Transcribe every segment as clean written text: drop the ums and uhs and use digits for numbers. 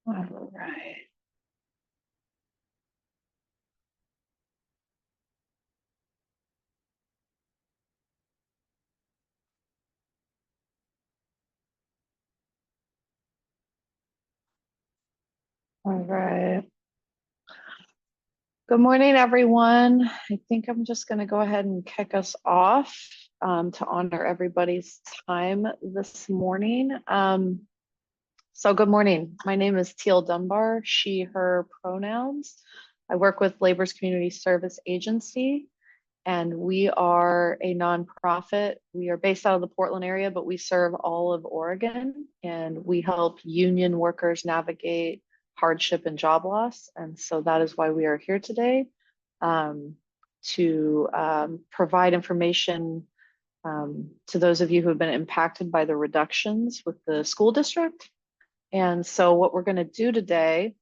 All right. All right. Good morning, everyone. I think I'm just going to go ahead and kick us off to honor everybody's time this morning. So good morning. My name is Teal Dunbar, she, her pronouns. I work with Labor's Community Service Agency, and we are a nonprofit. We are based out of the Portland area, but we serve all of Oregon, and we help union workers navigate hardship and job loss. And so that is why we are here today, um, to provide information to those of you who have been impacted by the reductions with the school district. And so what we're going to do today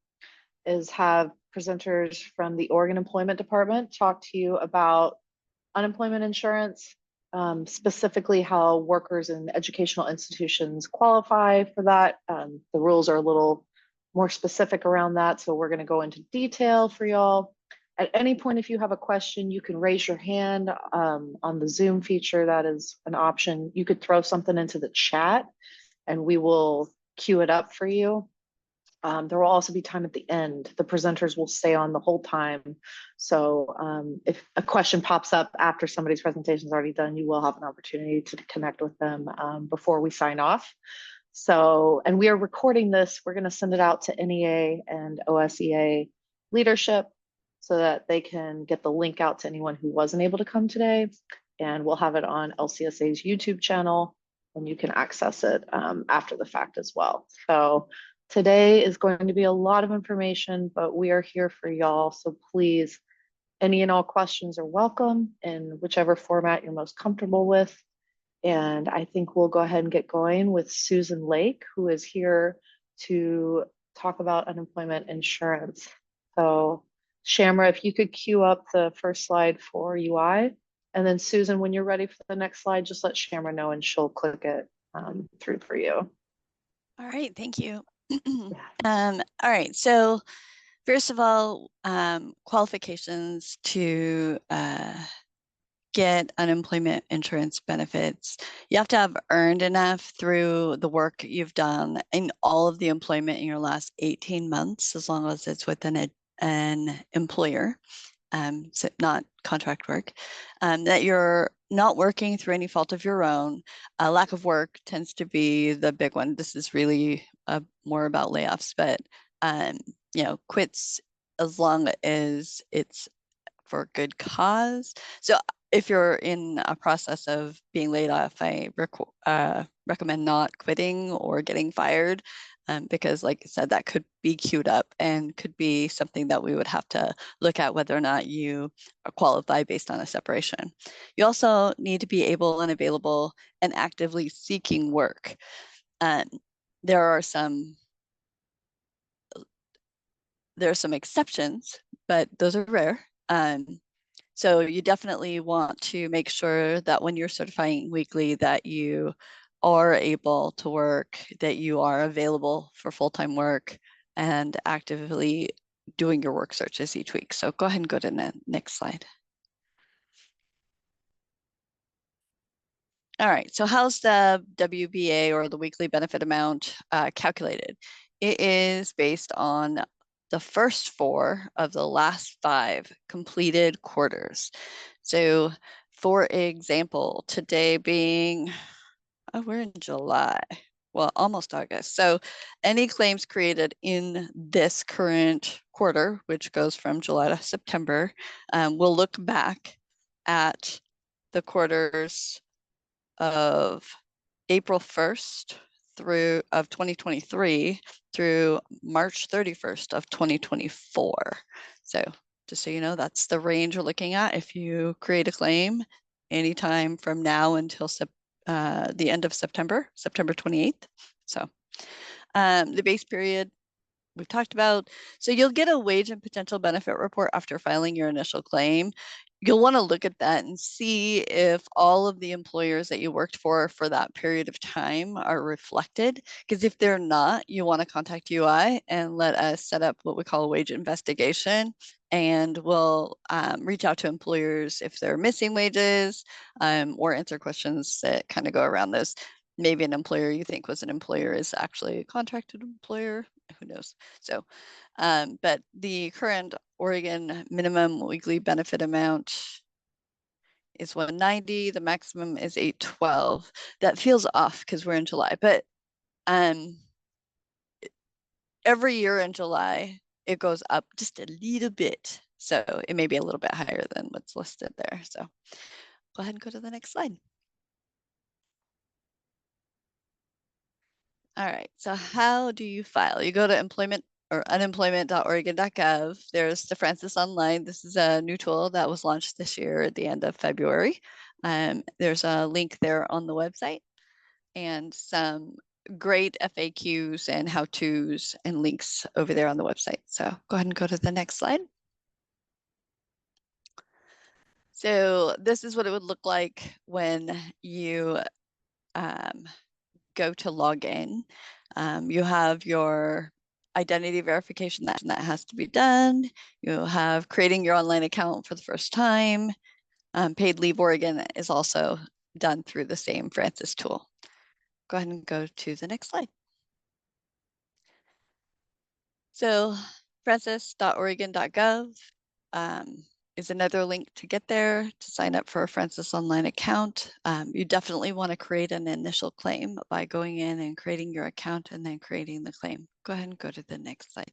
is have presenters from the Oregon Employment Department talk to you about unemployment insurance, specifically how workers in educational institutions qualify for that. The rules are a little more specific around that, so we're going to go into detail for y'all. At any point, if you have a question, you can raise your hand on the Zoom feature. That is an option. You could throw something into the chat and we will queue it up for you. There will also be time at the end. The presenters will stay on the whole time. So if a question pops up after somebody's presentation is already done, you will have an opportunity to connect with them before we sign off. So, and we are recording this. We're going to send it out to NEA and OSEA leadership so that they can get the link out to anyone who wasn't able to come today. And we'll have it on LCSA's YouTube channel, and you can access it after the fact as well. So today is going to be a lot of information, but we are here for y'all. So please, any and all questions are welcome in whichever format you're most comfortable with. And I think we'll go ahead and get going with Susan Lake, who is here to talk about unemployment insurance. So Shamra, if you could queue up the first slide for UI. And then Susan, when you're ready for the next slide, just let Shamra know and she'll click it through for you. All right, thank you. All right, so first of all, qualifications to get unemployment insurance benefits. You have to have earned enough through the work you've done in all of the employment in your last 18 months, as long as it's within an employer, so not contract work, that you're not working through any fault of your own. Lack of work tends to be the big one. This is really more about layoffs, but quits as long as it's for good cause. So if you're in a process of being laid off, I recommend not quitting or getting fired, because like I said, that could be queued up and could be something that we would have to look at whether or not you qualify based on a separation. You also need to be able and available and actively seeking work. There are some exceptions, but those are rare. So you definitely want to make sure that when you're certifying weekly that you are able to work, that you are available for full-time work and actively doing your work searches each week. So go ahead and go to the next slide. All right, so how's the WBA or the weekly benefit amount calculated? It is based on the first 4 of the last 5 completed quarters. So for example, today being, we're in July, well, almost August. So any claims created in this current quarter, which goes from July to September, we'll look back at the quarters of April 1st of 2023 through March 31st of 2024. So just so you know, that's the range we're looking at. If you create a claim anytime from now until the end of September 28th. So the base period we've talked about. So you'll get a wage and potential benefit report after filing your initial claim. you'll want to look at that and see if all of the employers that you worked for that period of time are reflected. Because if they're not, you want to contact UI and let us set up what we call a wage investigation. And we'll reach out to employers if they're missing wages, or answer questions that kind of go around this. Maybe an employer you think was an employer is actually a contracted employer. Who knows? So, but the current Oregon minimum weekly benefit amount is 190. The maximum is 812. That feels off because we're in July, but every year in July it goes up just a little bit. So it may be a little bit higher than what's listed there. So go ahead and go to the next slide. All right, so how do you file? You go to employment or unemployment.oregon.gov. There's the Francis Online. This is a new tool that was launched this year at the end of February. There's a link there on the website and some great FAQs and how-tos and links over there on the website. So go ahead and go to the next slide. So this is what it would look like when you go to log in. You have your identity verification that has to be done. You have creating your online account for the first time. Paid Leave Oregon is also done through the same Francis tool. Go ahead and go to the next slide. So francis.oregon.gov is another link to get there to sign up for a Francis Online account. You definitely want to create an initial claim by going in and creating your account and then creating the claim. Go ahead and go to the next slide.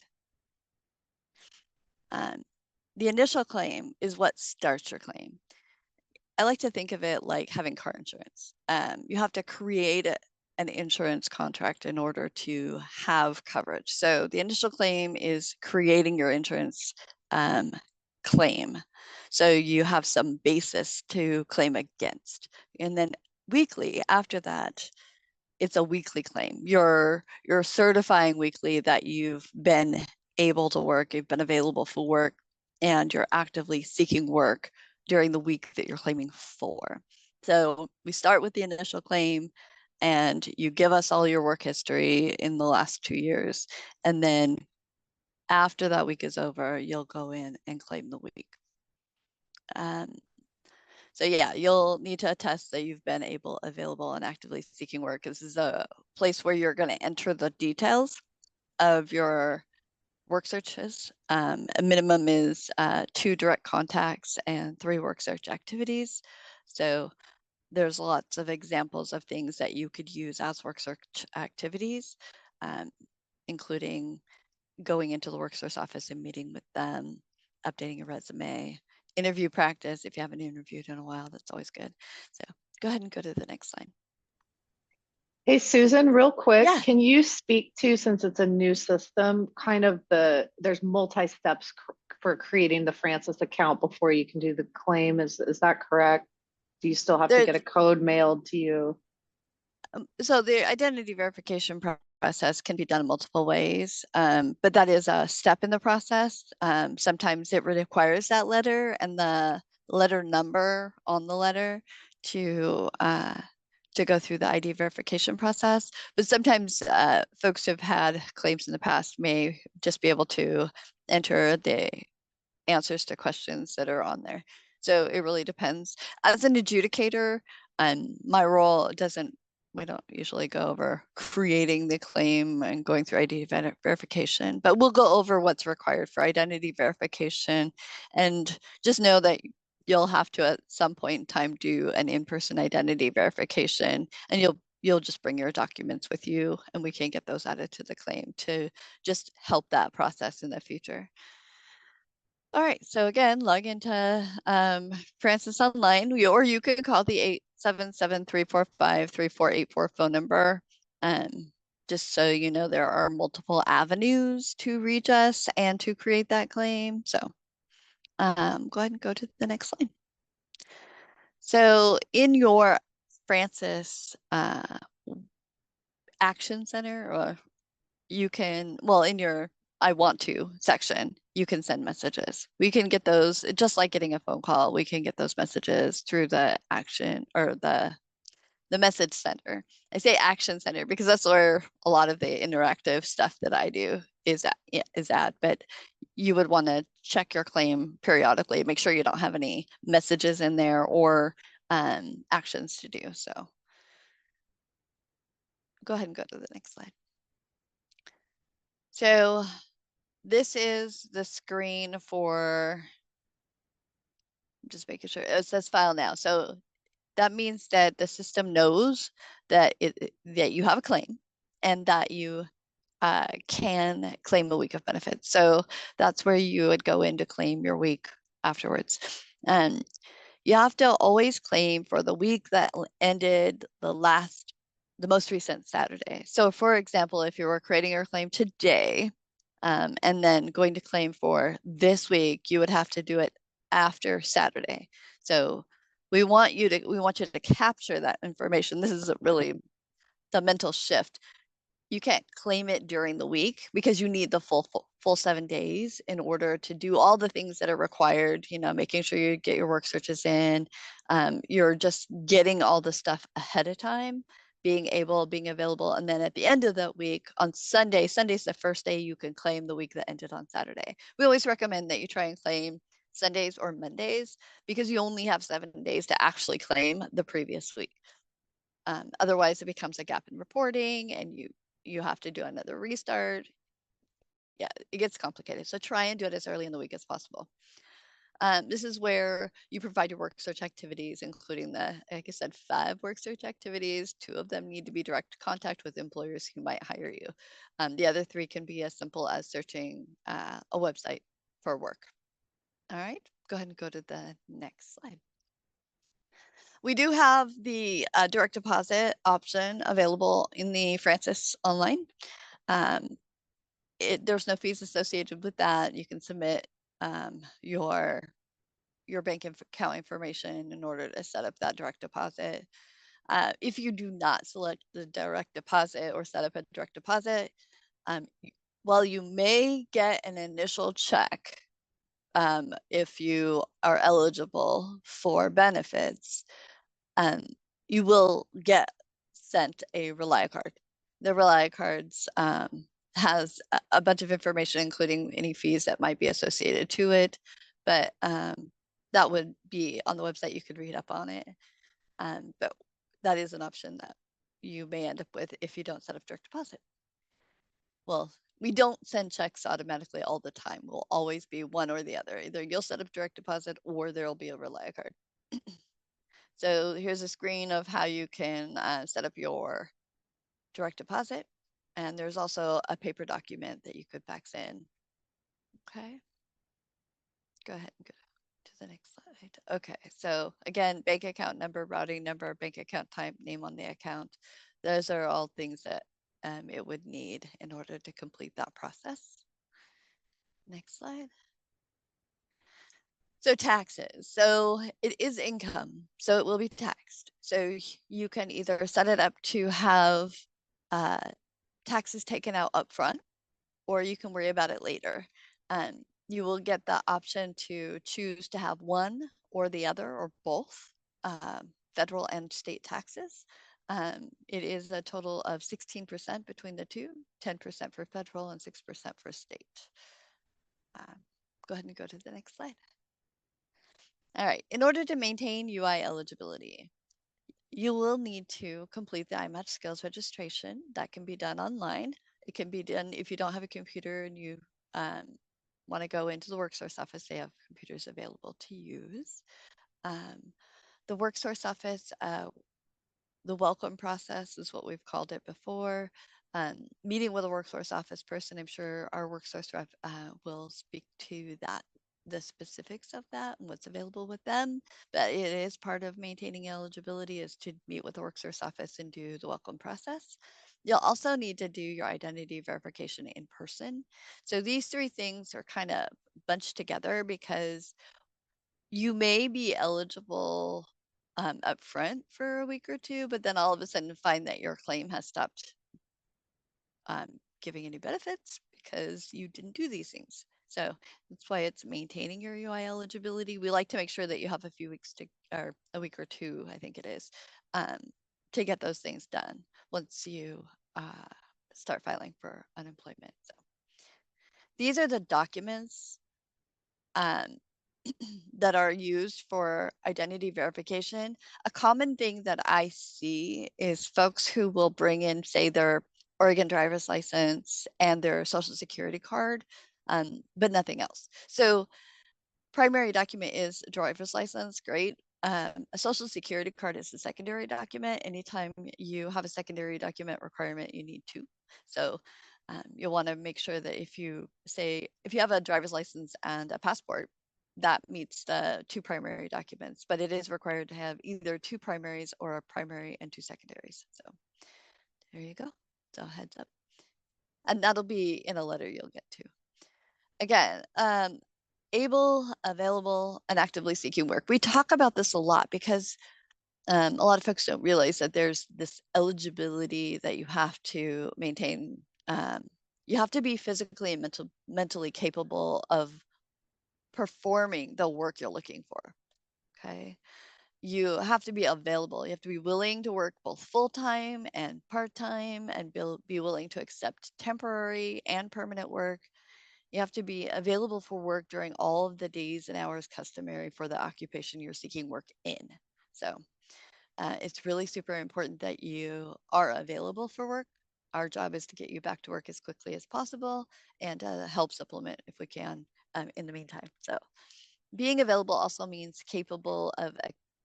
The initial claim is what starts your claim. I like to think of it like having car insurance. You have to create an insurance contract in order to have coverage. So the initial claim is creating your insurance claim. So you have some basis to claim against. And then weekly after that, it's a weekly claim. You're certifying weekly that you've been able to work, you've been available for work, and you're actively seeking work during the week that you're claiming for. So we start with the initial claim and you give us all your work history in the last 2 years. And then after that week is over, you'll go in and claim the week. So yeah, you'll need to attest that you've been able, available, and actively seeking work. This is a place where you're going to enter the details of your work searches. A minimum is 2 direct contacts and 3 work search activities. So there's lots of examples of things that you could use as work search activities, including going into the work source office and meeting with them, updating your resume, interview practice. If you haven't interviewed in a while, that's always good. So go ahead and go to the next slide. Hey, Susan, real quick, Yeah. can you speak to, since it's a new system, kind of there's multi-steps for creating the Francis account before you can do the claim. Is that correct? Do you still have to get a code mailed to you? So the identity verification process can be done multiple ways, but that is a step in the process. Sometimes it requires that letter and the letter number on the letter to go through the ID verification process. But sometimes folks who have had claims in the past may just be able to enter the answers to questions that are on there. So it really depends. As an adjudicator, my role we don't usually go over creating the claim and going through ID verification, but we'll go over what's required for identity verification. And just know that you'll have to at some point in time do an in-person identity verification, and you'll just bring your documents with you and we can get those added to the claim to just help that process in the future. All right, so again, log into Francis Online, or you could call the 877-345-3484 phone number. Just so you know, there are multiple avenues to reach us and to create that claim. So go ahead and go to the next slide. So in your Francis Action Center, or you can, well, in your I want to section, you can send messages. We can get those just like getting a phone call. We can get those messages through the action or the message center. I say action center because that's where a lot of the interactive stuff that I do is at, but you would want to check your claim periodically, make sure you don't have any messages in there or actions to do. So go ahead and go to the next slide. So this is the screen for, just making sure it says file now. So that means that the system knows that that you have a claim and that you can claim a week of benefits. So that's where you would go in to claim your week afterwards. And you have to always claim for the week that ended the most recent Saturday. So for example, if you were creating your claim today, and then going to claim for this week, you would have to do it after Saturday. So we want you to capture that information. This is really the mental shift. You can't claim it during the week because you need the full 7 days in order to do all the things that are required, making sure you get your work searches in. You're just getting all the stuff ahead of time, being available. And then at the end of that week on Sunday's the first day you can claim the week that ended on Saturday. We always recommend that you try and claim Sundays or Mondays because you only have 7 days to actually claim the previous week. Otherwise, it becomes a gap in reporting and you have to do another restart. Yeah, it gets complicated. So try and do it as early in the week as possible. This is where you provide your work search activities, including like I said, 5 work search activities. 2 of them need to be direct contact with employers who might hire you. The other 3 can be as simple as searching a website for work. All right, go ahead and go to the next slide. We do have the direct deposit option available in the Francis Online. There's no fees associated with that. You can submit your bank account information in order to set up that direct deposit. If you do not select the direct deposit or set up a direct deposit, while you may get an initial check if you are eligible for benefits, you will get sent a Rely card. The Rely cards has a bunch of information, including any fees that might be associated to it. But that would be on the website. You could read up on it. But that is an option that you may end up with if you don't set up direct deposit. Well, we don't send checks automatically all the time. We'll always be one or the other. Either you'll set up direct deposit or there'll be a Rely card. So here's a screen of how you can set up your direct deposit. And there's also a paper document that you could fax in. Okay. Go ahead and go to the next slide. Okay. So again, bank account number, routing number, bank account type, name on the account. Those are all things that it would need in order to complete that process. Next slide. So taxes. So it is income. So it will be taxed. So you can either set it up to have taxes taken out up front, or you can worry about it later. You will get the option to choose to have one or the other or both, federal and state taxes. It is a total of 16% between the two, 10% for federal and 6% for state. Go ahead and go to the next slide. All right, in order to maintain UI eligibility, you will need to complete the iMatch skills registration. That can be done online. It can be done if you don't have a computer and you want to go into the WorkSource office. They have computers available to use. The WorkSource office, the welcome process is what we've called it before. Meeting with a WorkSource office person, I'm sure our WorkSource rep will speak to that, the specifics of that and what's available with them. But it is part of maintaining eligibility is to meet with the WorkSource office and do the welcome process. You'll also need to do your identity verification in person. So these 3 things are kind of bunched together because you may be eligible up front for a week or 2, but then all of a sudden find that your claim has stopped giving any benefits because you didn't do these things. So that's why it's maintaining your UI eligibility. We like to make sure that you have a few weeks to, or a week or two, I think it is, to get those things done once you start filing for unemployment. So these are the documents um, that are used for identity verification. A common thing that I see is folks who will bring in, say, their Oregon driver's license and their social security card, but nothing else. So primary document is a driver's license, great. A social security card is the secondary document. Anytime you have a secondary document requirement, you need two. So you'll want to make sure that if you have a driver's license and a passport, that meets the two primary documents, but it is required to have either two primaries or a primary and two secondaries. So there you go. So heads up. And that'll be in a letter you'll get to. Again, able, available, and actively seeking work. We talk about this a lot because a lot of folks don't realize that there's this eligibility that you have to maintain. You have to be physically and mentally capable of performing the work you're looking for. Okay. You have to be available. You have to be willing to work both full-time and part-time and be willing to accept temporary and permanent work. You have to be available for work during all of the days and hours customary for the occupation you're seeking work in. So it's really super important that you are available for work. Our job is to get you back to work as quickly as possible and help supplement if we can in the meantime. So being available also means capable of,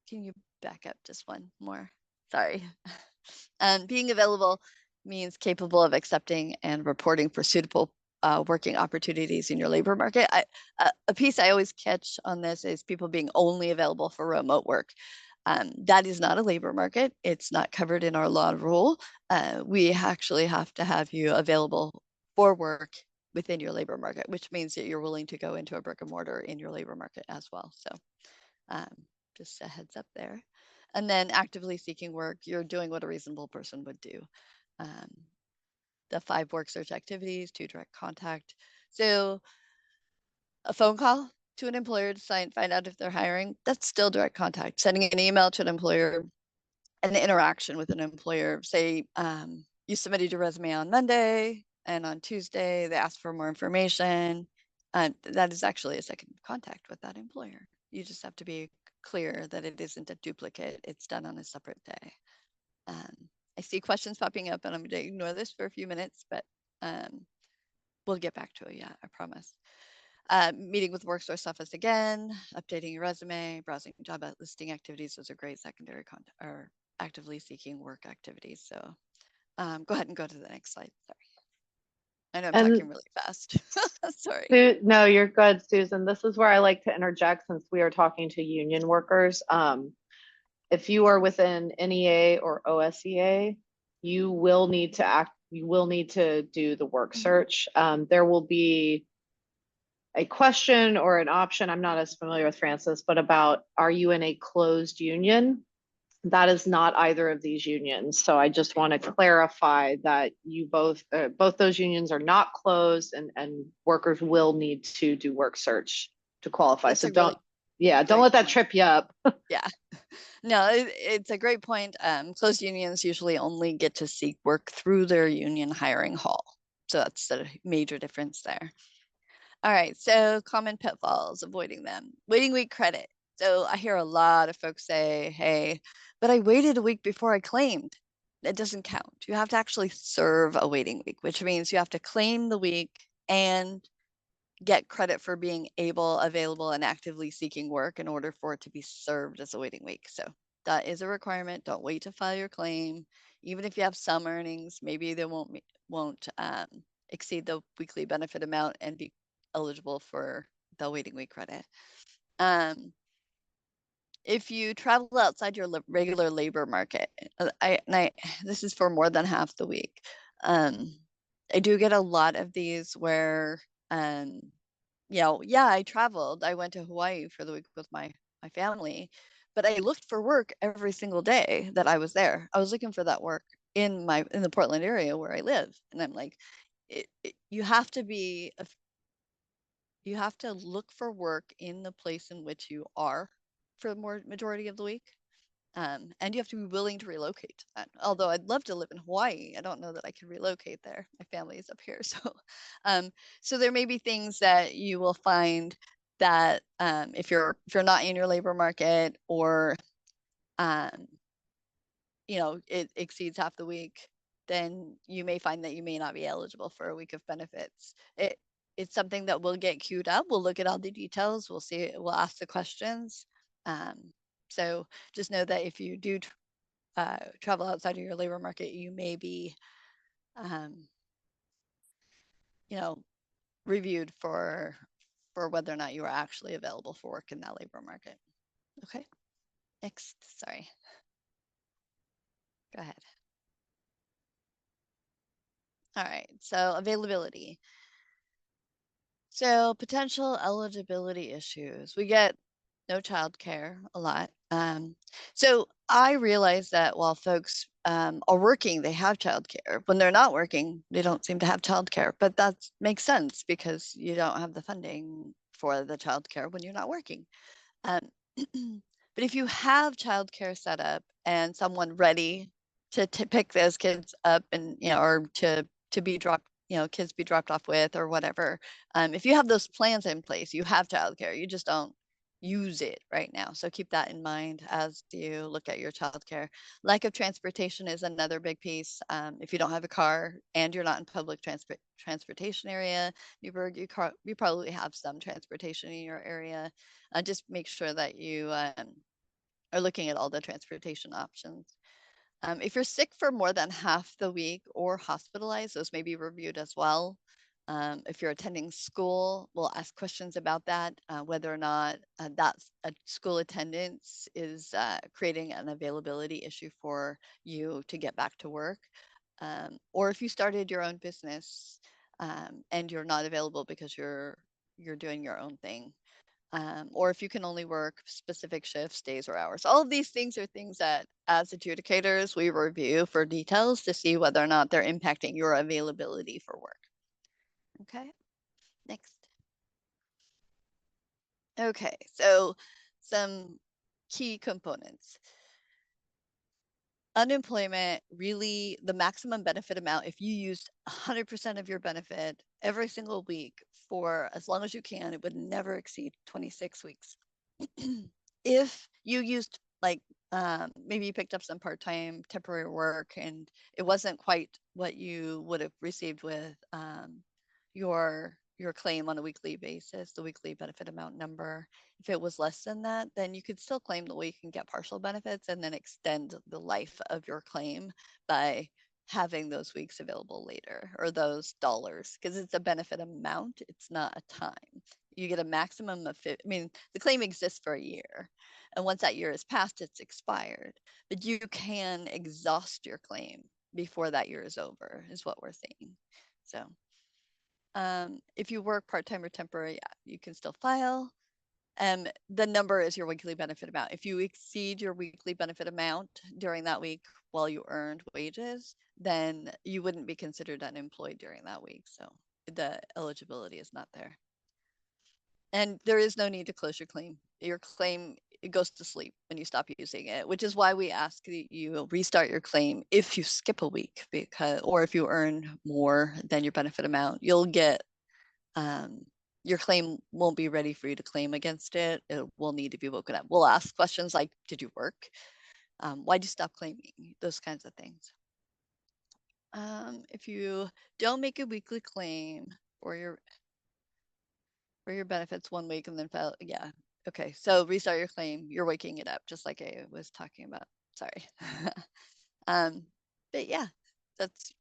can you back up just one more? Sorry. And being available means capable of accepting and reporting for suitable working opportunities in your labor market. A piece I always catch on this is people being only available for remote work. That is not a labor market. It's not covered in our law rule. We actually have to have you available for work within your labor market, which means that you're willing to go into a brick and mortar in your labor market as well. So just a heads up there. And then actively seeking work, you're doing what a reasonable person would do. The 5 work search activities, 2 direct contact. So a phone call to an employer to find out if they're hiring, that's still direct contact. Sending an email to an employer, an interaction with an employer, say you submitted your resume on Monday and on Tuesday they asked for more information. That is actually a second contact with that employer. You just have to be clear that it isn't a duplicate. It's done on a separate day. I see questions popping up and I'm going to ignore this for a few minutes, but we'll get back to it. Yeah, I promise. Meeting with WorkSource office again, updating your resume, browsing job listing activities. Those are great secondary content or actively seeking work activities. So go ahead and go to the next slide. Sorry. I know I'm talking really fast. Sorry. No, you're good, Susan. This is where I like to interject since we are talking to union workers. If you are within NEA or OSEA, you will need to do the work search. There will be a question or an option. I'm not as familiar with Francis, but about, are you in a closed union? That is not either of these unions. So I just want to clarify that you both those unions are not closed, and workers will need to do work search to qualify. That's so don't let that trip you up. Yeah, no, it's a great point. Closed unions usually only get to seek work through their union hiring hall. So that's the major difference there. All right, so common pitfalls, avoiding them. Waiting week credit. So I hear a lot of folks say, hey, but I waited a week before I claimed. It doesn't count. You have to actually serve a waiting week, which means you have to claim the week and get credit for being able, available, and actively seeking work in order for it to be served as a waiting week. So that is a requirement. Don't wait to file your claim. Even if you have some earnings, maybe they won't exceed the weekly benefit amount and be eligible for the waiting week credit. If you travel outside your regular labor market, this is for more than half the week. I do get a lot of these where, I traveled. I went to Hawaii for the week with my family, but I looked for work every single day that I was there. I was looking for that work in the Portland area where I live, and I'm like, you have to be you have to look for work in the place in which you are for the majority of the week. And you have to be willing to relocate to that. Although I'd love to live in Hawaii, I don't know that I can relocate there. My family is up here, so there may be things that you will find that if you're not in your labor market, or um, it exceeds half the week, then you may find that you may not be eligible for a week of benefits. It's something that will get queued up. We'll look at all the details. We'll see. We'll ask the questions. So just know that if you do travel outside of your labor market, you may be, you know, reviewed for whether or not you are actually available for work in that labor market. Okay. Next. Sorry. Go ahead. All right. So availability. So potential eligibility issues. We get no childcare a lot. So I realize that while folks are working, they have childcare. When they're not working, they don't seem to have childcare. But that makes sense because you don't have the funding for the childcare when you're not working. Um, but if you have childcare set up and someone ready to pick those kids up, and or to be dropped, kids be dropped off with or whatever, if you have those plans in place, you have childcare. You just don't use it right now. So keep that in mind as you look at your childcare. Lack of transportation is another big piece. If you don't have a car and you're not in public transportation area, Newberg, you probably have some transportation in your area. Just make sure that you are looking at all the transportation options. If you're sick for more than half the week or hospitalized, those may be reviewed as well. If you're attending school, we'll ask questions about that, whether or not that's a school attendance is creating an availability issue for you to get back to work. Or if you started your own business and you're not available because you're doing your own thing. Or if you can only work specific shifts, days, or hours. All of these things are things that, as adjudicators, we review for details to see whether or not they're impacting your availability for work. Okay, next. Okay, so some key components. Unemployment, really the maximum benefit amount, if you used 100% of your benefit every single week for as long as you can, it would never exceed 26 weeks. If you used maybe you picked up some part-time temporary work and it wasn't quite what you would have received with your claim on a weekly basis, the weekly benefit amount number. If it was less than that, then you could still claim the week and get partial benefits and then extend the life of your claim by having those weeks available later, or those dollars, because it's a benefit amount, it's not a time. You get a maximum of I mean, the claim exists for a year, and once that year is passed, it's expired. But you can exhaust your claim before that year is over, is what we're saying. So if you work part-time or temporary, yeah, you can still file. The number is your weekly benefit amount. If you exceed your weekly benefit amount during that week while you earned wages, then you wouldn't be considered unemployed during that week. So the eligibility is not there. And there is no need to close your claim. Your claim, it goes to sleep when you stop using it, which is why we ask that you restart your claim if you skip a week, or if you earn more than your benefit amount, you'll get your claim won't be ready for you to claim against it. It will need to be woken up. We'll ask questions like, did you work? Why'd you stop claiming? Those kinds of things. If you don't make a weekly claim for your benefits one week and then file, yeah. Okay, so restart your claim. You're waking it up, just like I was talking about. Sorry. But yeah, that's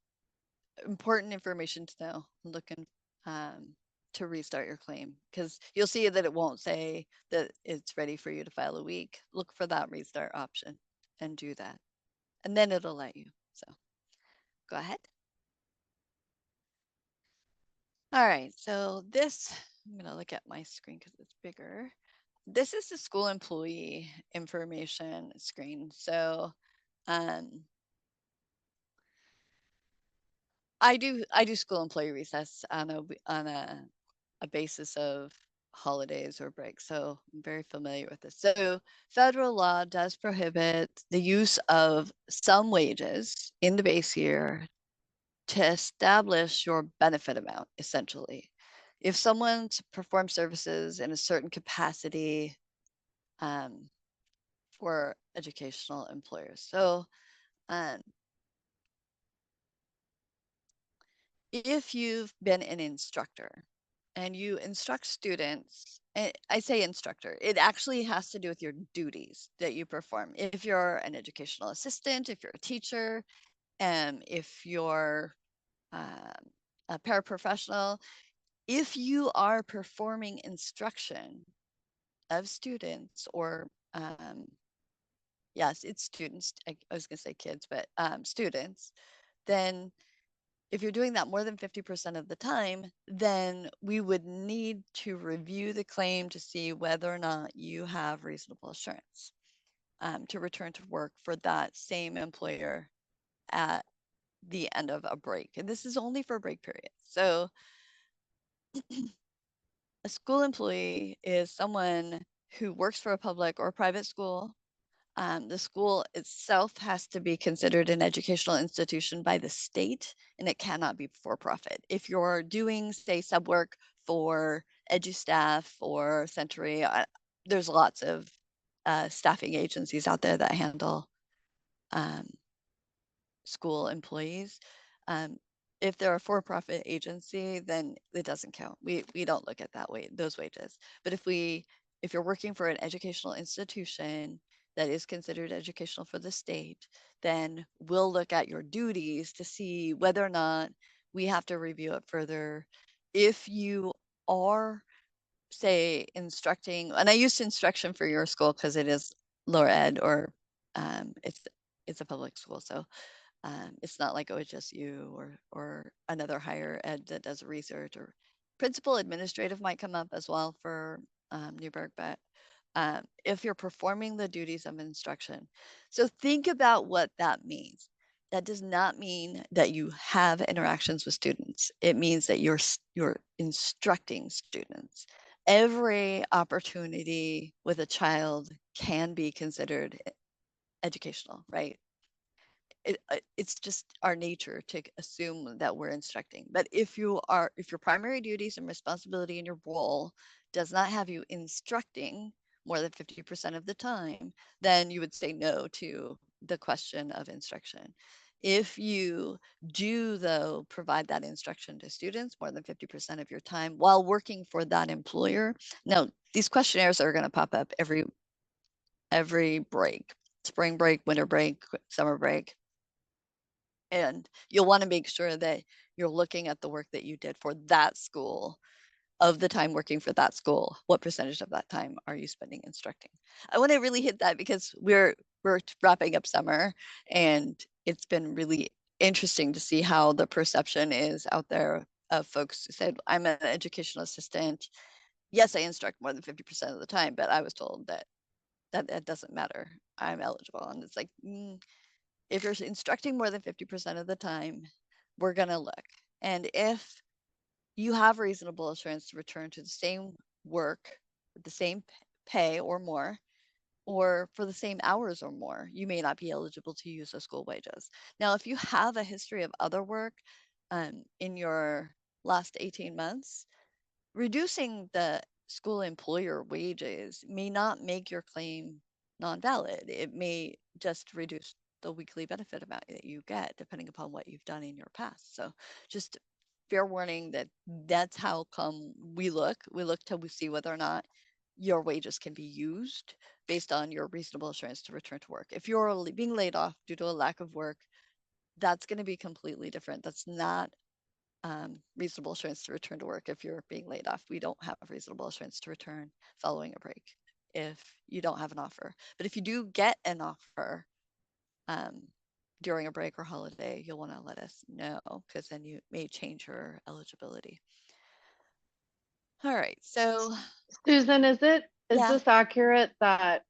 important information to know. Looking to restart your claim, because you'll see that it won't say that it's ready for you to file a week. Look for that restart option and do that, and then it'll let you. So go ahead. All right, so this, I'm gonna look at my screen because it's bigger. This is the school employee information screen. So I do school employee recess on a a basis of holidays or breaks. So I'm very familiar with this. So federal law does prohibit the use of some wages in the base year to establish your benefit amount, essentially. If someone performs services in a certain capacity um, for educational employers. So um, if you've been an instructor and you instruct students, and I say instructor, it actually has to do with your duties that you perform. If you're an educational assistant, if you're a teacher, and if you're a paraprofessional, if you are performing instruction of students or yes, it's students. I was going to say kids, but students, then if you're doing that more than 50% of the time, then we would need to review the claim to see whether or not you have reasonable assurance to return to work for that same employer at the end of a break. And this is only for break periods. So a school employee is someone who works for a public or private school. The school itself has to be considered an educational institution by the state, and it cannot be for profit. If you're doing, say, sub work for EduStaff or Century, there's lots of staffing agencies out there that handle um, school employees. Um, if they're a for-profit agency, then it doesn't count. We don't look at that way, those wages. But if you're working for an educational institution that is considered educational for the state, then we'll look at your duties to see whether or not we have to review it further. If you are, say, instructing, and I used instruction for your school because it is lower ed or it's a public school, so it's not like OHSU or another higher ed that does research, or principal administrative might come up as well for Newberg, but if you're performing the duties of instruction. So think about what that means. That does not mean that you have interactions with students. It means that you're instructing students. Every opportunity with a child can be considered educational, right? It's just our nature to assume that we're instructing. But if your primary duties and responsibility in your role does not have you instructing more than 50% of the time, then you would say no to the question of instruction. If you do, though, provide that instruction to students more than 50% of your time while working for that employer, now these questionnaires are going to pop up every break, spring break, winter break, summer break. And you'll want to make sure that you're looking at the work that you did for that school. Of the time working for that school, what percentage of that time are you spending instructing? I want to really hit that because we're wrapping up summer, and it's been really interesting to see how the perception is out there of folks who said, I'm an educational assistant. Yes, I instruct more than 50% of the time, but I was told that doesn't matter. I'm eligible. And it's like, if you're instructing more than 50% of the time, we're going to look. And if you have reasonable assurance to return to the same work, with the same pay or more, or for the same hours or more, you may not be eligible to use those school wages. Now, if you have a history of other work in your last 18 months, reducing the school employer wages may not make your claim non-valid. It may just reduce the weekly benefit amount that you get depending upon what you've done in your past. So just fair warning that that's how come we look to see whether or not your wages can be used based on your reasonable assurance to return to work. If you're being laid off due to a lack of work, that's going to be completely different. That's not reasonable assurance to return to work. If you're being laid off, we don't have reasonable assurance to return following a break if you don't have an offer. But if you do get an offer during a break or holiday, you'll want to let us know, because then you may change your eligibility. All right, so Susan, is yeah. this accurate that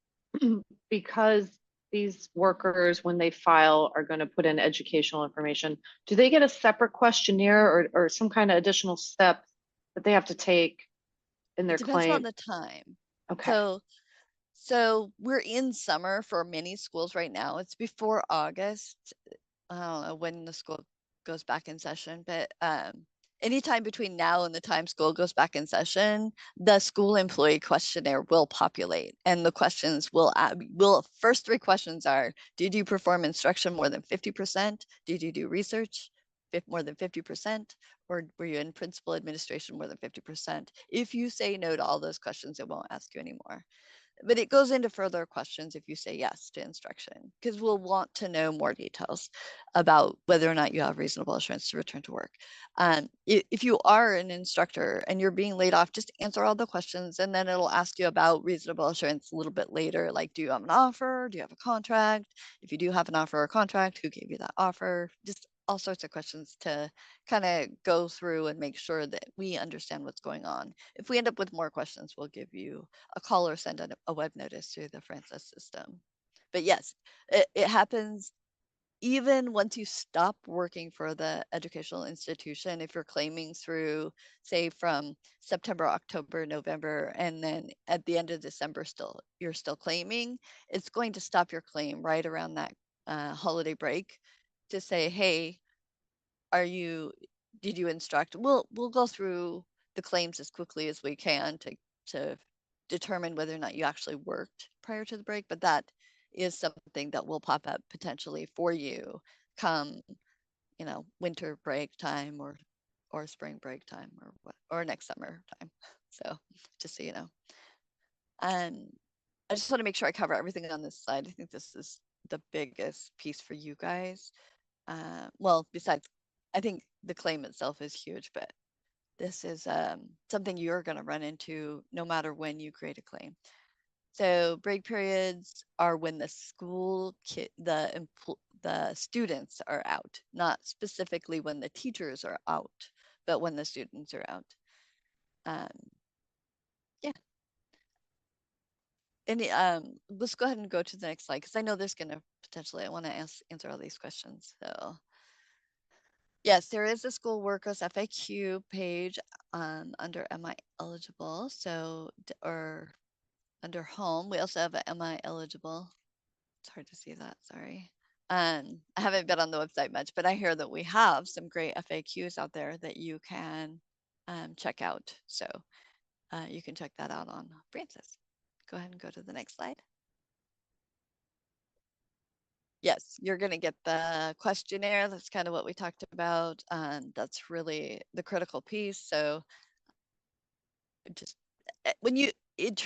because these workers, when they file, are going to put in educational information, do they get a separate questionnaire or some kind of additional step that they have to take in their It depends on claim? the time. Okay. So we're in summer for many schools right now. It's before August. I don't know when the school goes back in session, but anytime between now and the time school goes back in session, the school employee questionnaire will populate, and the questions will first three questions are: did you perform instruction more than 50%? Did you do research more than 50%? Or were you in principal administration more than 50%? If you say no to all those questions, it won't ask you anymore. But it goes into further questions if you say yes to instruction, because we'll want to know more details about whether or not you have reasonable assurance to return to work. If you are an instructor and you're being laid off, just answer all the questions, and then it'll ask you about reasonable assurance a little bit later, like, do you have an offer? Do you have a contract? If you do have an offer or contract, who gave you that offer? Just all sorts of questions to kind of go through and make sure that we understand what's going on. If we end up with more questions, we'll give you a call or send a web notice through the Francis system. But yes, it happens even once you stop working for the educational institution. If you're claiming through, say, from September, October, November, and then at the end of December you're still claiming, it's going to stop your claim right around that holiday break to say, hey, did you instruct? We'll go through the claims as quickly as we can to determine whether or not you actually worked prior to the break, but that is something that will pop up potentially for you come, winter break time or spring break time or next summer time. So just so you know. And I just want to make sure I cover everything on this slide. I think this is the biggest piece for you guys. Well, besides, I think the claim itself is huge, but this is something you're going to run into no matter when you create a claim. So break periods are when the the students are out, not specifically when the teachers are out, but when the students are out. Yeah. Let's go ahead and go to the next slide, because I know there's going to potentially, I want to answer all these questions. So yes, there is a school workers FAQ page under Am I eligible? Or under home. We also have a Am I eligible? It's hard to see that, sorry. I haven't been on the website much, but I hear that we have some great FAQs out there that you can check out. So you can check that out on Francis. Go ahead and go to the next slide. Yes, you're going to get the questionnaire. That's kind of what we talked about. That's really the critical piece. So just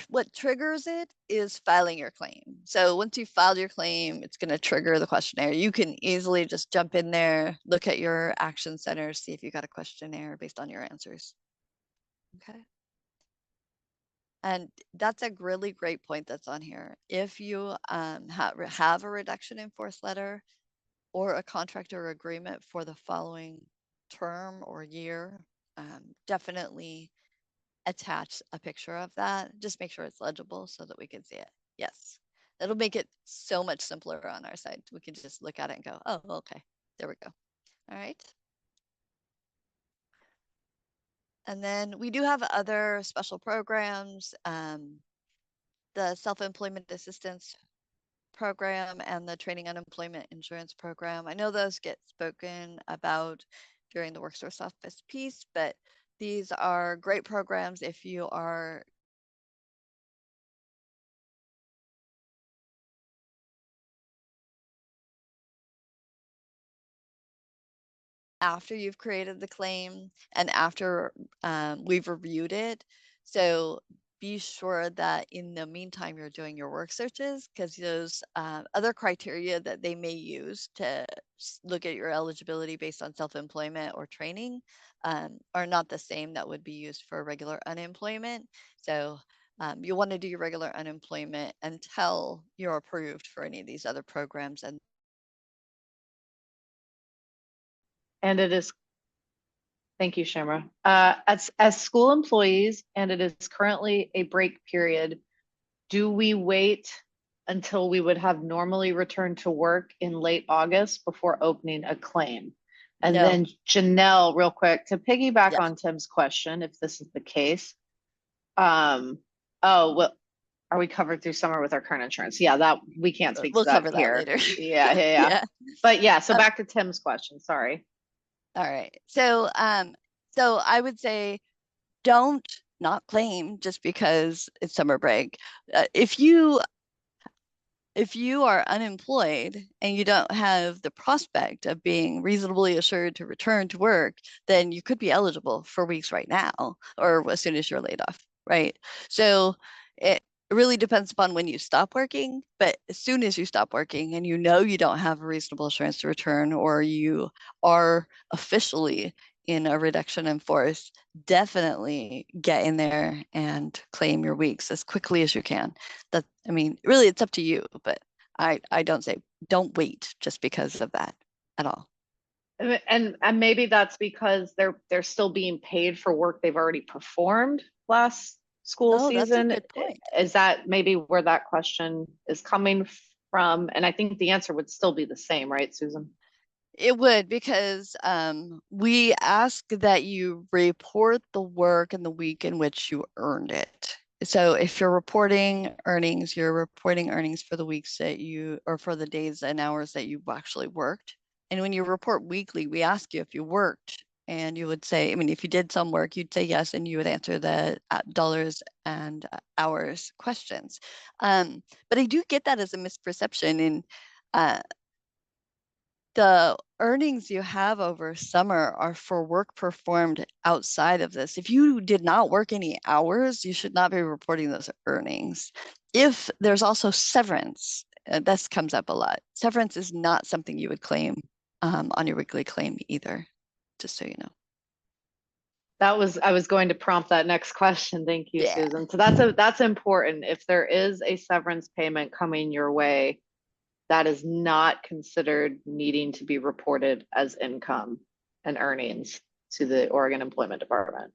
what triggers it is filing your claim. So once you filed your claim, it's going to trigger the questionnaire. You can easily just jump in there, look at your action center, see if you got a questionnaire based on your answers. Okay. And that's a really great point that's on here. If you have a reduction in force letter or a contract or agreement for the following term or year, definitely attach a picture of that. Just make sure it's legible so that we can see it. Yes, that'll make it so much simpler on our side. We can just look at it and go, oh, okay, there we go. All right. And then we do have other special programs, the self-employment assistance program and the training unemployment insurance program. I know those get spoken about during the workforce office piece, but these are great programs if you are after you've created the claim and after we've reviewed it. So be sure that in the meantime, you're doing your work searches, because those other criteria that they may use to look at your eligibility based on self-employment or training are not the same that would be used for regular unemployment. So you'll want to do your regular unemployment until you're approved for any of these other programs. And it is, thank you, Shamra. As school employees, and it is currently a break period, do we wait until we would have normally returned to work in late August before opening a claim? And No. then Janelle, real quick, to piggyback Yes. on Tim's question, if this is the case. Oh, well, are we covered through summer with our current insurance? Yeah, that we can't speak to We'll that cover that here. later. Yeah. Yeah. But yeah, so Um, back to Tim's question, sorry. all right. So I would say don't not claim just because it's summer break. If you are unemployed and you don't have the prospect of being reasonably assured to return to work, then you could be eligible for weeks right now or as soon as you're laid off, right? So it really depends upon when you stop working, but as soon as you stop working and you know you don't have a reasonable assurance to return or you are officially in a reduction in force, definitely get in there and claim your weeks as quickly as you can. That, I mean, really it's up to you, but I don't say don't wait just because of that at all. And maybe that's because they're still being paid for work they've already performed last school Oh, that's a season. good point. Is that maybe where that question is coming from? And I think the answer would still be the same, right, Susan? It would, because we ask that you report the work in the week in which you earned it. So if you're reporting earnings, you're reporting earnings for the weeks that you, or for the days and hours that you actually worked. And when you report weekly, we ask you if you worked, and you would say, I mean, if you did some work, you'd say yes, and you would answer the dollars and hours questions. But I do get that as a misperception in uh, the earnings you have over summer are for work performed outside of this. If you did not work any hours, you should not be reporting those earnings. If there's also severance, this comes up a lot. Severance is not something you would claim on your weekly claim either, just so you know. I was going to prompt that next question. Thank you, Yeah. Susan. So that's important. If there is a severance payment coming your way, that is not considered needing to be reported as income and earnings to the Oregon Employment Department,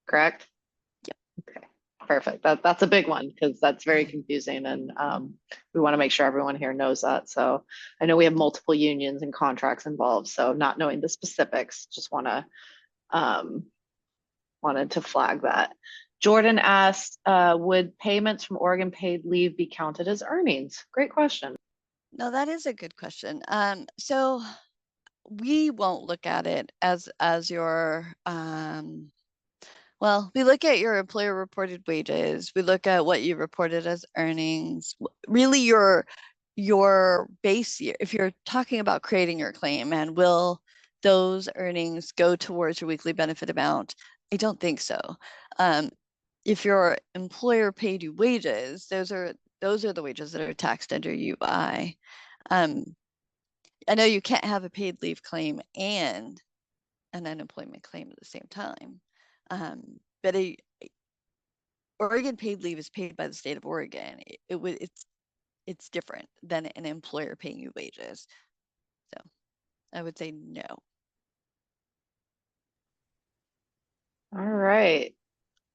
correct? Yep. Okay, perfect. That's a big one because that's very confusing, and we want to make sure everyone here knows that. So I know we have multiple unions and contracts involved, so not knowing the specifics, just um, wanted to flag that. Jordan asked, would payments from Oregon paid leave be counted as earnings? Great question. No, that is a good question. So we won't look at it as your well, we look at your employer reported wages. We look at what you reported as earnings. Really your base year. If you're talking about creating your claim and will those earnings go towards your weekly benefit amount? I don't think so. Um, if your employer paid you wages, those are the wages that are taxed under UI. Um, I know you can't have a paid leave claim and an unemployment claim at the same time. But Oregon paid leave is paid by the state of Oregon. It's different than an employer paying you wages. So I would say no. All right.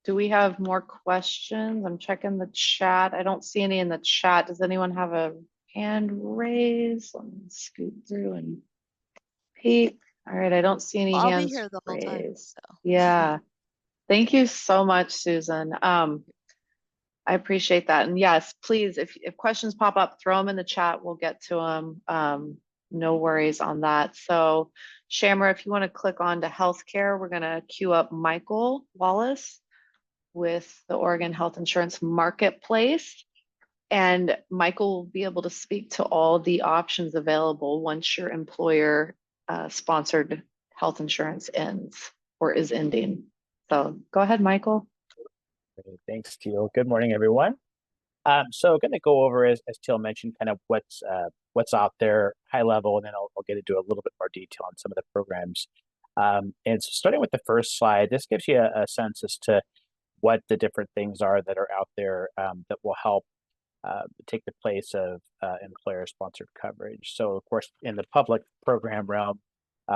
Do we have more questions? I'm checking the chat. I don't see any in the chat. Does anyone have a hand raised? Let me scoot through and peek. All right, I don't see any I'll be hands here the whole time. raised. So Yeah. Thank you so much, Susan. I appreciate that. And yes, please, if questions pop up, throw them in the chat. We'll get to them. No worries on that. So Shammer, if you want to click on to healthcare, we're going to queue up Michael Wallace with the Oregon Health Insurance Marketplace. And Michael will be able to speak to all the options available once your employer sponsored health insurance ends or is ending. So go ahead, Michael. Great. Thanks, Teal. Good morning, everyone. So going to go over, as Teal mentioned, kind of what's out there high level, and then I'll get into a little bit more detail on some of the programs. And so starting with the first slide, this gives you a sense as to what the different things are that are out there that will help take the place of employer-sponsored coverage. So, of course, in the public program realm,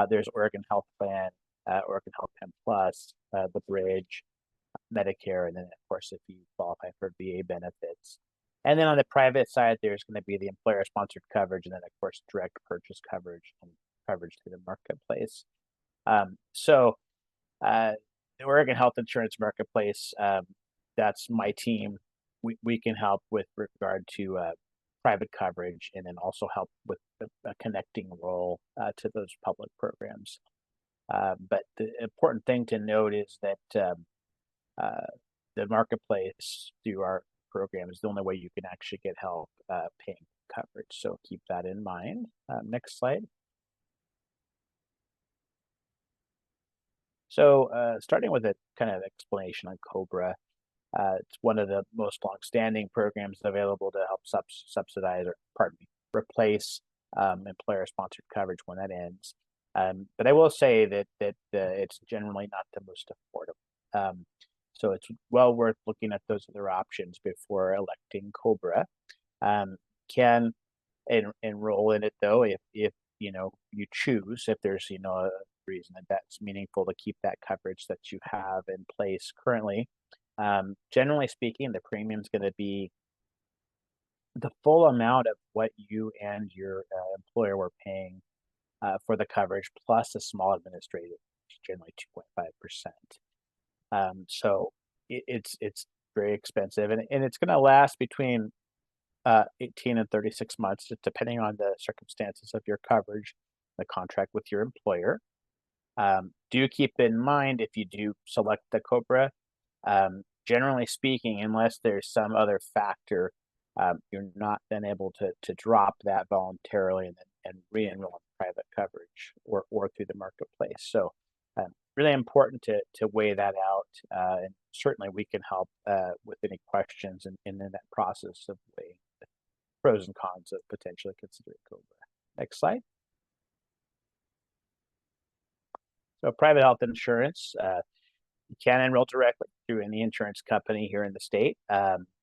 there's Oregon Health Plan, Oregon Health Plan Plus, the Bridge, Medicare, and then of course if you qualify for VA benefits. And then on the private side, there's going to be the employer sponsored coverage, and then of course direct purchase coverage and coverage through the marketplace. The Oregon Health Insurance Marketplace, that's my team. We can help with regard to private coverage, and then also help with a connecting role to those public programs. But the important thing to note is that the marketplace through our program is the only way you can actually get help paying coverage. So keep that in mind. Next slide. So starting with a kind of explanation on COBRA, it's one of the most longstanding programs available to help subsidize, or pardon me, replace employer-sponsored coverage when that ends. But I will say that it's generally not the most affordable. So it's well worth looking at those other options before electing COBRA. Can enroll in it though if you choose, if there's a reason that that's meaningful to keep that coverage that you have in place currently. Generally speaking, the premium is going to be the full amount of what you and your employer were paying for the coverage, plus a small administrative, generally 2.5%. So it's very expensive, and it's going to last between 18 and 36 months, just depending on the circumstances of your coverage, the contract with your employer. Do keep in mind, if you do select the COBRA, generally speaking, unless there's some other factor, you're not then able to drop that voluntarily and re-enroll in private coverage or through the marketplace. So really important to weigh that out, and certainly we can help with any questions in that process of weighing the pros and cons of potentially considering COBRA. Next slide. So private health insurance, you can enroll directly through any insurance company here in the state,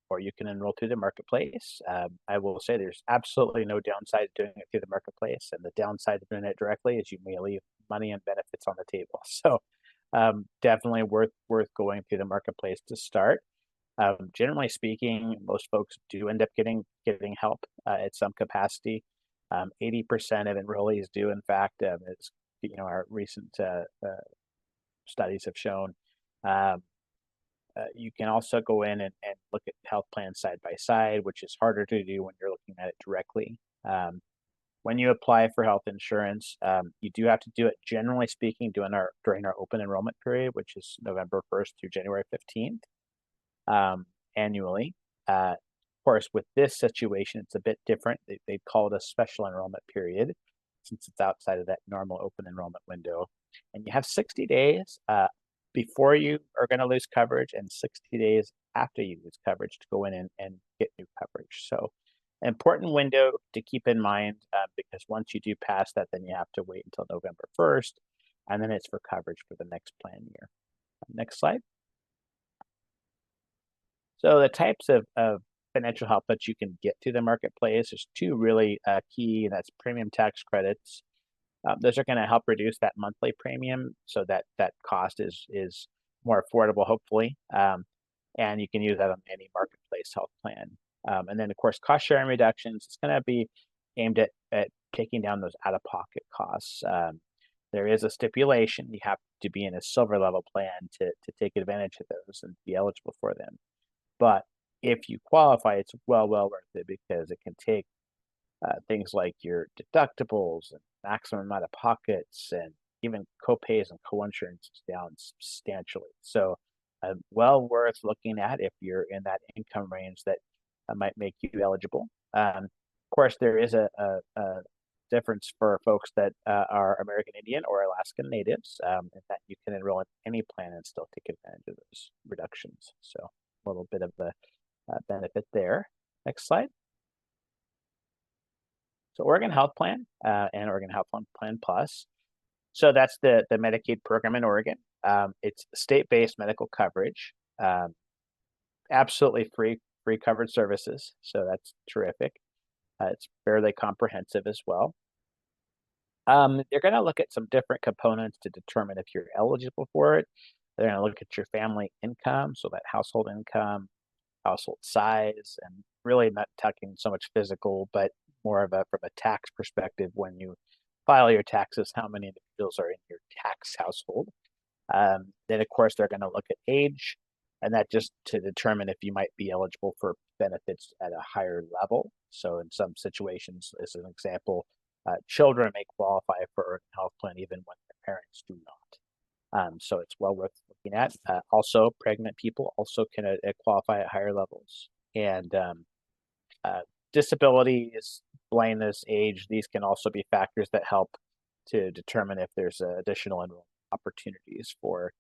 or you can enroll through the marketplace. I will say there's absolutely no downside to doing it through the marketplace, and the downside of doing it directly is you may leave money and benefits on the table. So definitely worth going through the marketplace to start. Generally speaking, most folks do end up getting help at some capacity. 80% of enrollees do, in fact, as our recent studies have shown. You can also go in and look at health plans side by side, which is harder to do when you're looking at it directly. When you apply for health insurance, you do have to do it, generally speaking, during our open enrollment period, which is November 1st through January 15th, annually. Of course, with this situation, it's a bit different. They call it a special enrollment period, since it's outside of that normal open enrollment window. And you have 60 days before you are going to lose coverage, and 60 days after you lose coverage to go in and get new coverage. So important window to keep in mind, because once you do pass that, then you have to wait until November 1st, and then it's for coverage for the next plan year. Next slide. So the types of financial help that you can get through the marketplace, there's two really key, and that's premium tax credits. Those are going to help reduce that monthly premium, so that cost is more affordable, hopefully. And you can use that on any marketplace health plan. And then, of course, cost sharing reductions. It's going to be aimed at taking down those out-of-pocket costs. There is a stipulation. You have to be in a silver level plan to take advantage of those and be eligible for them. But if you qualify, it's well worth it, because it can take things like your deductibles and maximum amount of pockets, and even co-pays and co-insurances down substantially. So well worth looking at if you're in that income range that might make you eligible. Of course, there is a difference for folks that are American Indian or Alaskan Natives, in that you can enroll in any plan and still take advantage of those reductions. So a little bit of a benefit there. Next slide. So Oregon Health Plan and Oregon Health Plan Plus. So that's the Medicaid program in Oregon. It's state-based medical coverage, absolutely free covered services. So that's terrific. It's fairly comprehensive as well. They're going to look at some different components to determine if you're eligible for it. They're going to look at your family income, so that household income, household size, and really not talking so much physical, but more of from a tax perspective, when you file your taxes, how many individuals are in your tax household. Then, of course, they're going to look at age, and that just to determine if you might be eligible for benefits at a higher level. So in some situations, as an example, children may qualify for a health plan even when their parents do not. So it's well worth looking at. Also, pregnant people also can qualify at higher levels. And disabilities, blindness, age, these can also be factors that help to determine if there's additional enrollment opportunities for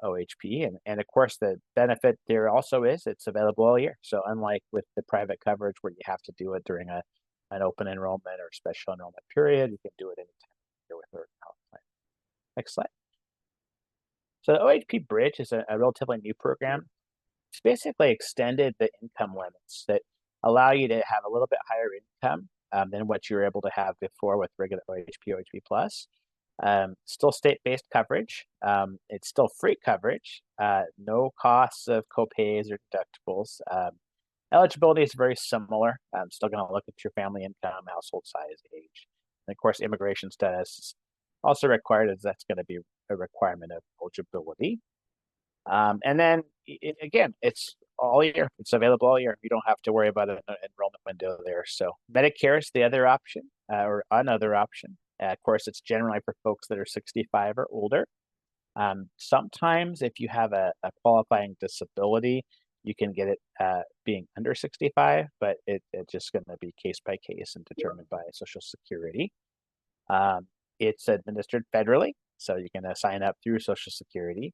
OHP. And of course, the benefit there also is it's available all year. So unlike with the private coverage where you have to do it during an open enrollment or special enrollment period, you can do it anytime you're with our health plan. Next slide. So the OHP Bridge is a relatively new program. It's basically extended the income limits that allow you to have a little bit higher income than what you were able to have before with regular OHP, OHP Plus. Still state-based coverage. It's still free coverage. No costs of copays or deductibles. Eligibility is very similar. I'm still going to look at your family income, household size, age. And of course, immigration status is also required, as that's going to be a requirement of eligibility. And then again, it's all year. It's available all year. You don't have to worry about an enrollment window there. So Medicare is the other option or another option. Of course, it's generally for folks that are 65 or older. Sometimes if you have a qualifying disability, you can get it being under 65, but it's just going to be case by case and determined by Social Security. It's administered federally, so you can sign up through Social Security.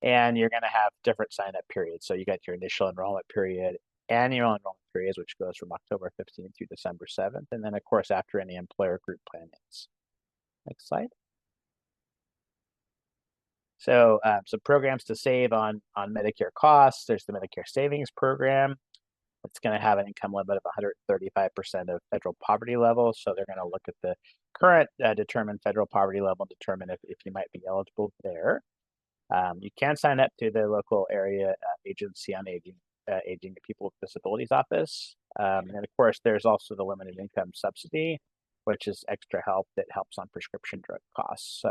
And you're going to have different sign-up periods. So you got your initial enrollment period, annual enrollment periods, which goes from October 15th through December 7th. And then, of course, after any employer group plan ends. Next slide. So some programs to save on Medicare costs. There's the Medicare Savings Program. It's going to have an income limit of 135% of federal poverty level. So they're going to look at the current determined federal poverty level and determine if you might be eligible there. You can sign up to the local area agency on aging people with disabilities office. And of course, there's also the limited income subsidy, which is extra help that helps on prescription drug costs.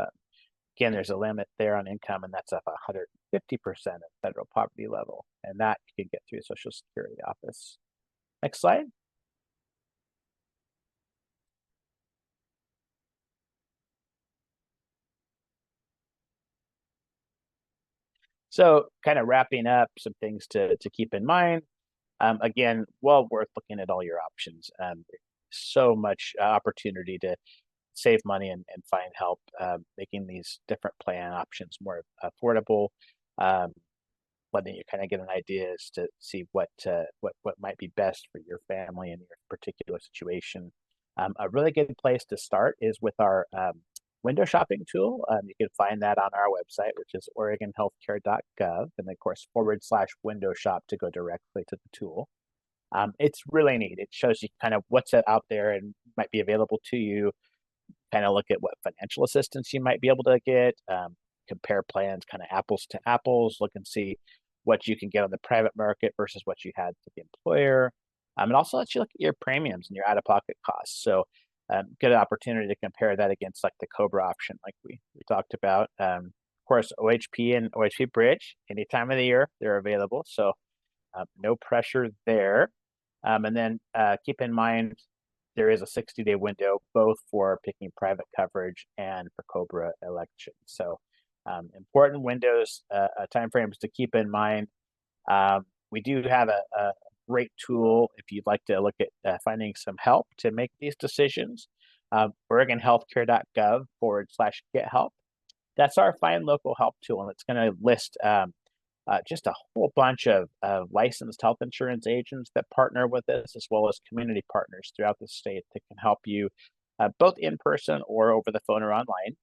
Again, there's a limit there on income, and that's up 150% of federal poverty level. And that you can get through the Social Security office. Next slide. So kind of wrapping up some things to keep in mind. Again, well worth looking at all your options. So much opportunity to save money and find help, making these different plan options more affordable, letting you kind of get an idea as to see what might be best for your family and your particular situation. A really good place to start is with our window shopping tool. You can find that on our website, which is oregonhealthcare.gov, and of course /window shop to go directly to the tool. It's really neat. It shows you kind of what's out there and might be available to you, kind of look at what financial assistance you might be able to get, compare plans, kind of apples to apples, look and see what you can get on the private market versus what you had for the employer. It also lets you look at your premiums and your out-of-pocket costs. So get an opportunity to compare that against like the COBRA option like we talked about. Of course, OHP and OHP Bridge, any time of the year, they're available. So no pressure there. And then keep in mind, there is a 60-day window both for picking private coverage and for COBRA election. So important windows, timeframes to keep in mind. We do have a great tool if you'd like to look at finding some help to make these decisions. OregonHealthcare.gov /get help. That's our Find Local Help tool, and it's going to list just a whole bunch of licensed health insurance agents that partner with us, as well as community partners throughout the state that can help you both in person or over the phone or online,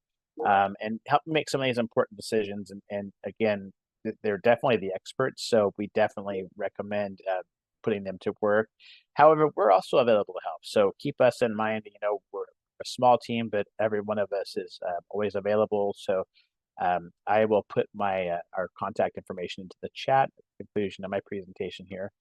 and help make some of these important decisions. And again, they're definitely the experts, so we definitely recommend putting them to work. However, we're also available to help, so keep us in mind. You know, we're a small team, but every one of us is always available. So I will put my our contact information into the chat at the conclusion of my presentation here.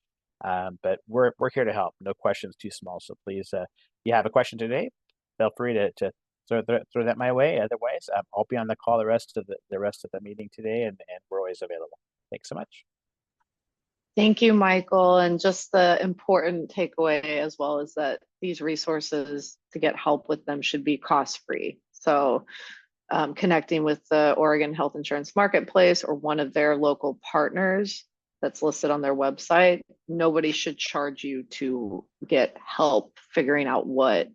But we're here to help. No questions too small. So please, if you have a question today, feel free to throw that my way. Otherwise, I'll be on the call the rest of the meeting today, and we're always available. Thanks so much. Thank you, Michael. And just the important takeaway as well is that these resources to get help with them should be cost-free. So connecting with the Oregon Health Insurance Marketplace or one of their local partners that's listed on their website, nobody should charge you to get help figuring out what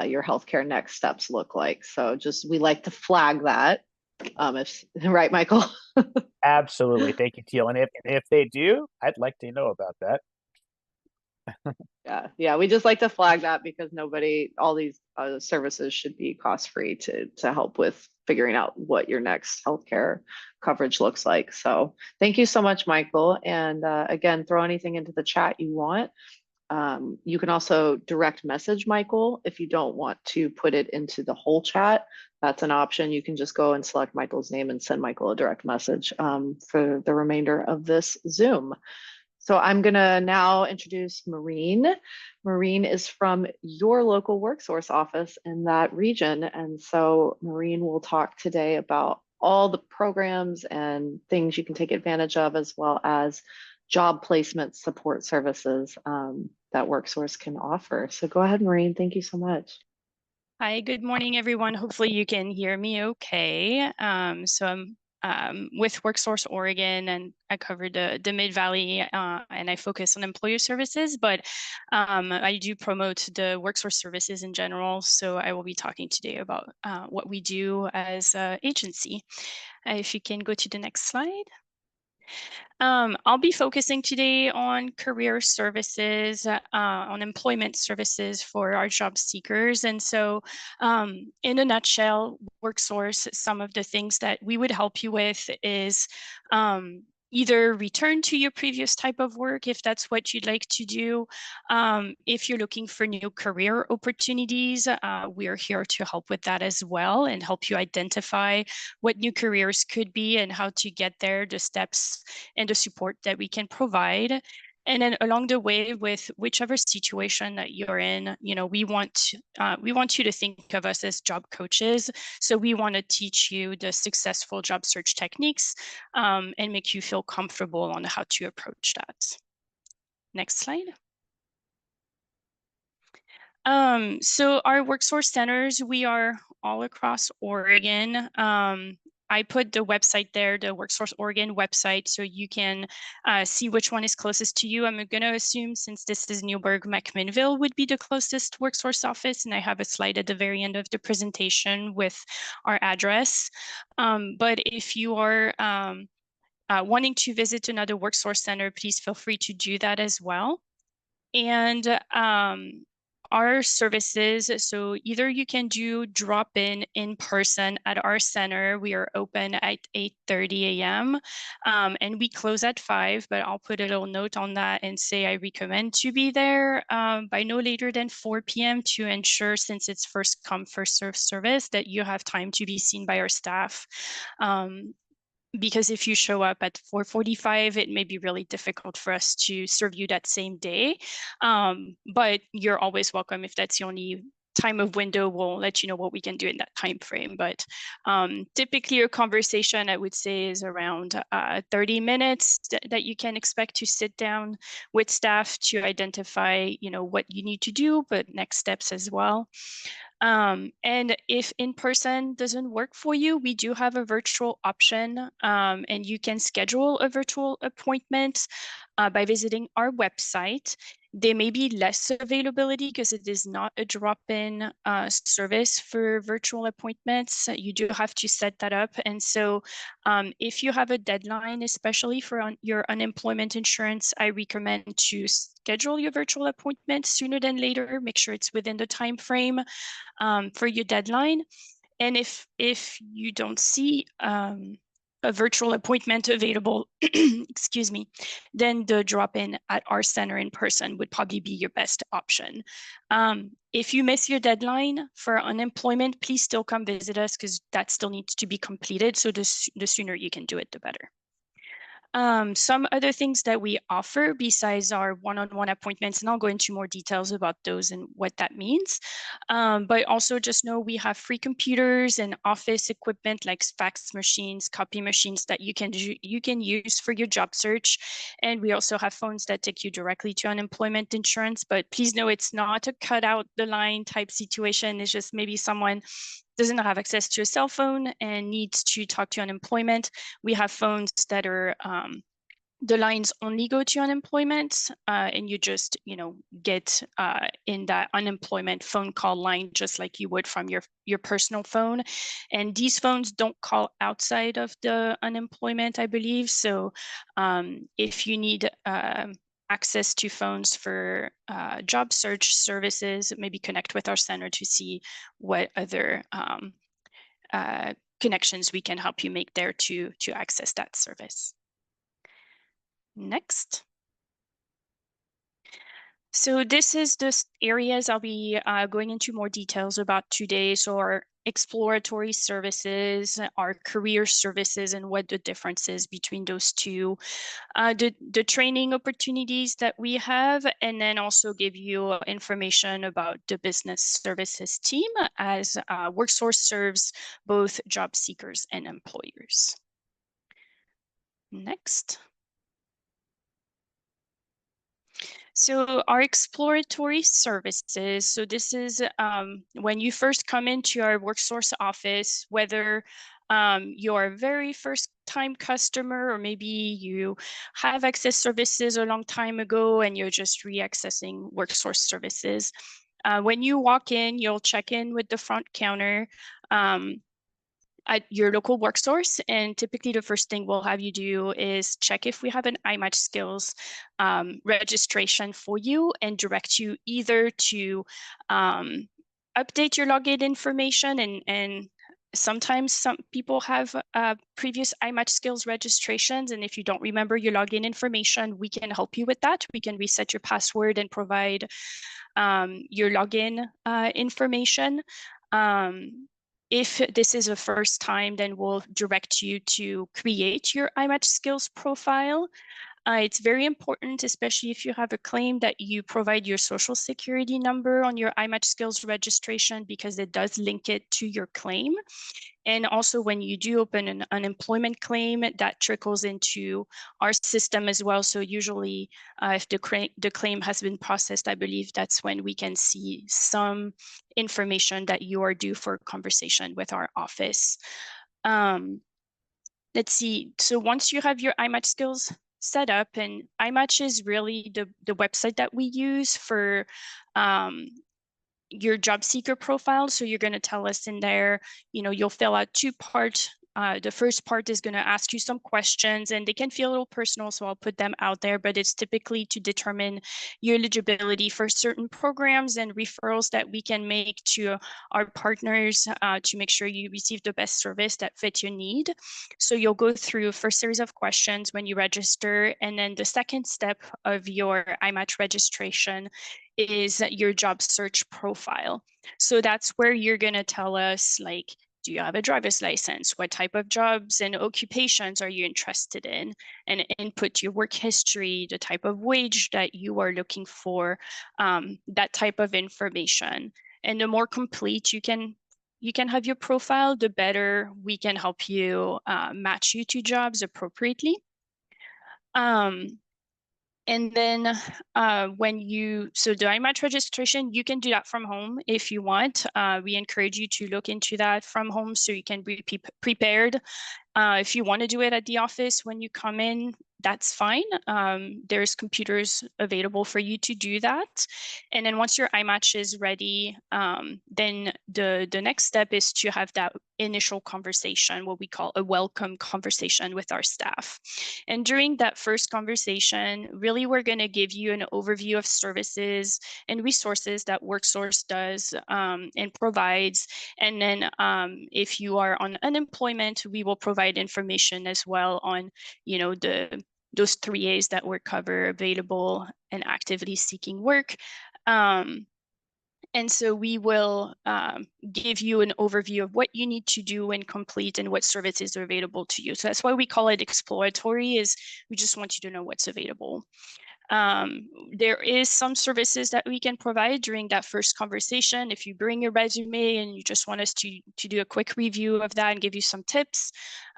your healthcare next steps look like. So we like to flag that. Right, Michael? Absolutely. Thank you, Teal. And if they do, I'd like to know about that. Yeah, we just like to flag that because all these services should be cost-free to help with figuring out what your next healthcare coverage looks like. So thank you so much, Michael. And again, throw anything into the chat you want. You can also direct message Michael if you don't want to put it into the whole chat. That's an option. You can just go and select Michael's name and send Michael a direct message for the remainder of this Zoom. So I'm gonna now introduce Maureen. Maureen is from your local WorkSource office in that region. And so Maureen will talk today about all the programs and things you can take advantage of, as well as job placement support services that WorkSource can offer. So go ahead, Maureen. Thank you so much. Hi, good morning, everyone. Hopefully you can hear me okay. So I'm with WorkSource Oregon, and I cover the Mid-Valley, and I focus on employer services, but I do promote the WorkSource services in general. So I will be talking today about what we do as an agency. If you can go to the next slide. I'll be focusing today on career services, on employment services for our job seekers. And so in a nutshell, WorkSource, some of the things that we would help you with is either return to your previous type of work if that's what you'd like to do. If you're looking for new career opportunities, we are here to help with that as well and help you identify what new careers could be and how to get there, the steps and the support that we can provide. And then along the way, with whichever situation that you're in, we want you to think of us as job coaches. So we want to teach you the successful job search techniques and make you feel comfortable on how to approach that. Next slide. So our WorkSource centers, we are all across Oregon. I put the website there, the WorkSource Oregon website, so you can see which one is closest to you. I'm going to assume, since this is Newberg, McMinnville would be the closest WorkSource office, and I have a slide at the very end of the presentation with our address. But if you are wanting to visit another WorkSource center, please feel free to do that as well. And our services, so either you can do drop-in in person at our center. We are open at 8:30 a.m. And we close at 5, but I'll put a little note on that and say I recommend to be there by no later than 4 p.m. to ensure, since it's first come, first serve service, that you have time to be seen by our staff. Because if you show up at 4:45, it may be really difficult for us to serve you that same day. But you're always welcome. If that's the only time of window, we'll let you know what we can do in that time frame. But typically your conversation, I would say, is around 30 minutes that you can expect to sit down with staff to identify, what you need to do, but next steps as well. And if in person doesn't work for you, we do have a virtual option, and you can schedule a virtual appointment by visiting our website. There may be less availability because it is not a drop-in service for virtual appointments. You do have to set that up. And so if you have a deadline, especially for your unemployment insurance, I recommend to schedule your virtual appointment sooner than later. Make sure it's within the time frame for your deadline. And if you don't see a virtual appointment available, excuse me, then the drop-in at our center in person would probably be your best option. If you miss your deadline for unemployment, please still come visit us because that still needs to be completed. So the sooner you can do it, the better. Some other things that we offer besides our one-on-one appointments, and I'll go into more details about those and what that means. But also just know we have free computers and office equipment like fax machines, copy machines that you can use for your job search. And we also have phones that take you directly to unemployment insurance. But please know it's not a cut out the line type situation. It's just maybe someone doesn't have access to a cell phone and needs to talk to unemployment. We have phones that are the lines only go to unemployment, and you just get in that unemployment phone call line just like you would from your personal phone. And these phones don't call outside of the unemployment, I believe. So if you need access to phones for job search services, maybe connect with our center to see what other connections we can help you make there to access that service. Next. So this is the areas I'll be going into more details about today. So our exploratory services, our career services, and what the difference is between those two, the training opportunities that we have, and then also give you information about the business services team, as WorkSource serves both job seekers and employers. Next. So our exploratory services, so this is when you first come into our WorkSource office, whether you're a very first time customer or maybe you have access services a long time ago and you're just re-accessing WorkSource services. When you walk in, you'll check in with the front counter at your local WorkSource, and typically the first thing we'll have you do is check if we have an iMatch Skills registration for you and direct you either to update your login information, and sometimes some people have previous iMatch Skills registrations, and if you don't remember your login information, we can help you with that. We can reset your password and provide your login information. If this is a first time, then we'll direct you to create your iMatch Skills profile. It's very important, especially if you have a claim, that you provide your social security number on your iMatch Skills registration, because it does link it to your claim. And also when you do open an unemployment claim, that trickles into our system as well. So usually if the claim has been processed, I believe that's when we can see some information that you are due for a conversation with our office. Let's see. So once you have your iMatch Skills set up, and iMatch is really the website that we use for your job seeker profile. So you're going to tell us in there, you'll fill out two parts. The first part is going to ask you some questions, and they can feel a little personal, so I'll put them out there, but it's typically to determine your eligibility for certain programs and referrals that we can make to our partners to make sure you receive the best service that fits your need. So you'll go through a first series of questions when you register, and then the second step of your iMatch registration is your job search profile. So that's where you're going to tell us, like, do you have a driver's license? What type of jobs and occupations are you interested in? And input your work history, the type of wage that you are looking for, that type of information. And the more complete you can have your profile, the better we can help you match you to jobs appropriately. And then so the iMatch registration, you can do that from home if you want. We encourage you to look into that from home so you can be prepared. If you want to do it at the office when you come in, that's fine. There's computers available for you to do that. And then once your iMatch is ready, then the next step is to have that initial conversation, what we call a welcome conversation with our staff. And during that first conversation, really, we're going to give you an overview of services and resources that WorkSource does and provides. And then if you are on unemployment, we will provide information as well on, those 3 A's that were covered: available and actively seeking work. And so we will give you an overview of what you need to do and complete and what services are available to you. So that's why we call it exploratory, is we just want you to know what's available. There is some services that we can provide during that first conversation. If you bring your resume and you just want us to do a quick review of that and give you some tips,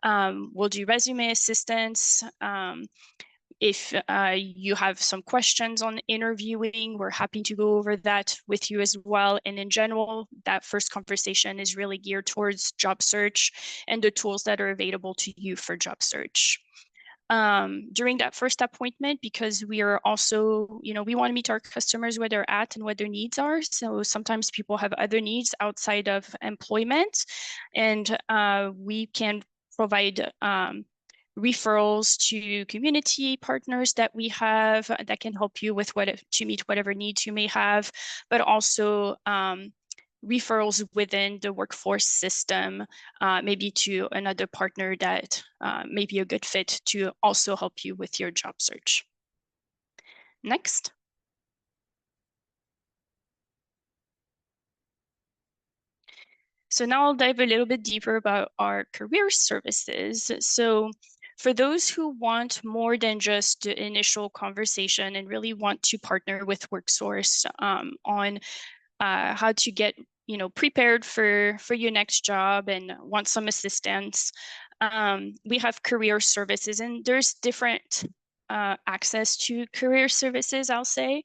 we'll do resume assistance. If you have some questions on interviewing, we're happy to go over that with you as well. And in general, that first conversation is really geared towards job search and the tools that are available to you for job search. During that first appointment, because we are also, we want to meet our customers where they're at and what their needs are. So sometimes people have other needs outside of employment, and we can provide referrals to community partners that we have that can help you with to meet whatever needs you may have, but also referrals within the workforce system, maybe to another partner that may be a good fit to also help you with your job search. Next. So now I'll dive a little bit deeper about our career services. So for those who want more than just the initial conversation and really want to partner with WorkSource on how to get prepared for your next job and want some assistance, we have career services, and there's different access to career services, I'll say.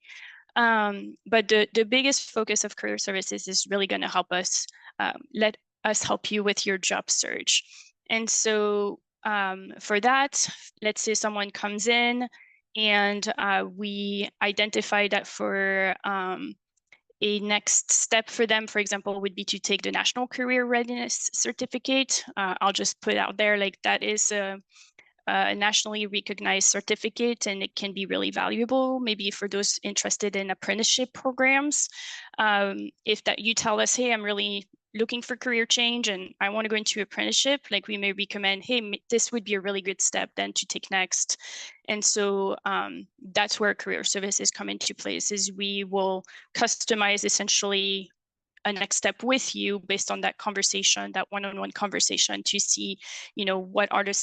But the biggest focus of career services is really going to help us, let us help you with your job search. And so for that, let's say someone comes in and we identify that for a next step for them, for example, would be to take the National Career Readiness Certificate. I'll just put out there, like, that is a nationally recognized certificate, and it can be really valuable, maybe for those interested in apprenticeship programs. If that you tell us, hey, I'm really looking for career change and I want to go into apprenticeship, like, we may recommend, hey, this would be a really good step then to take next. And so that's where career services come into place, is we will customize essentially a next step with you based on that conversation, that one-on-one conversation, to see, what are the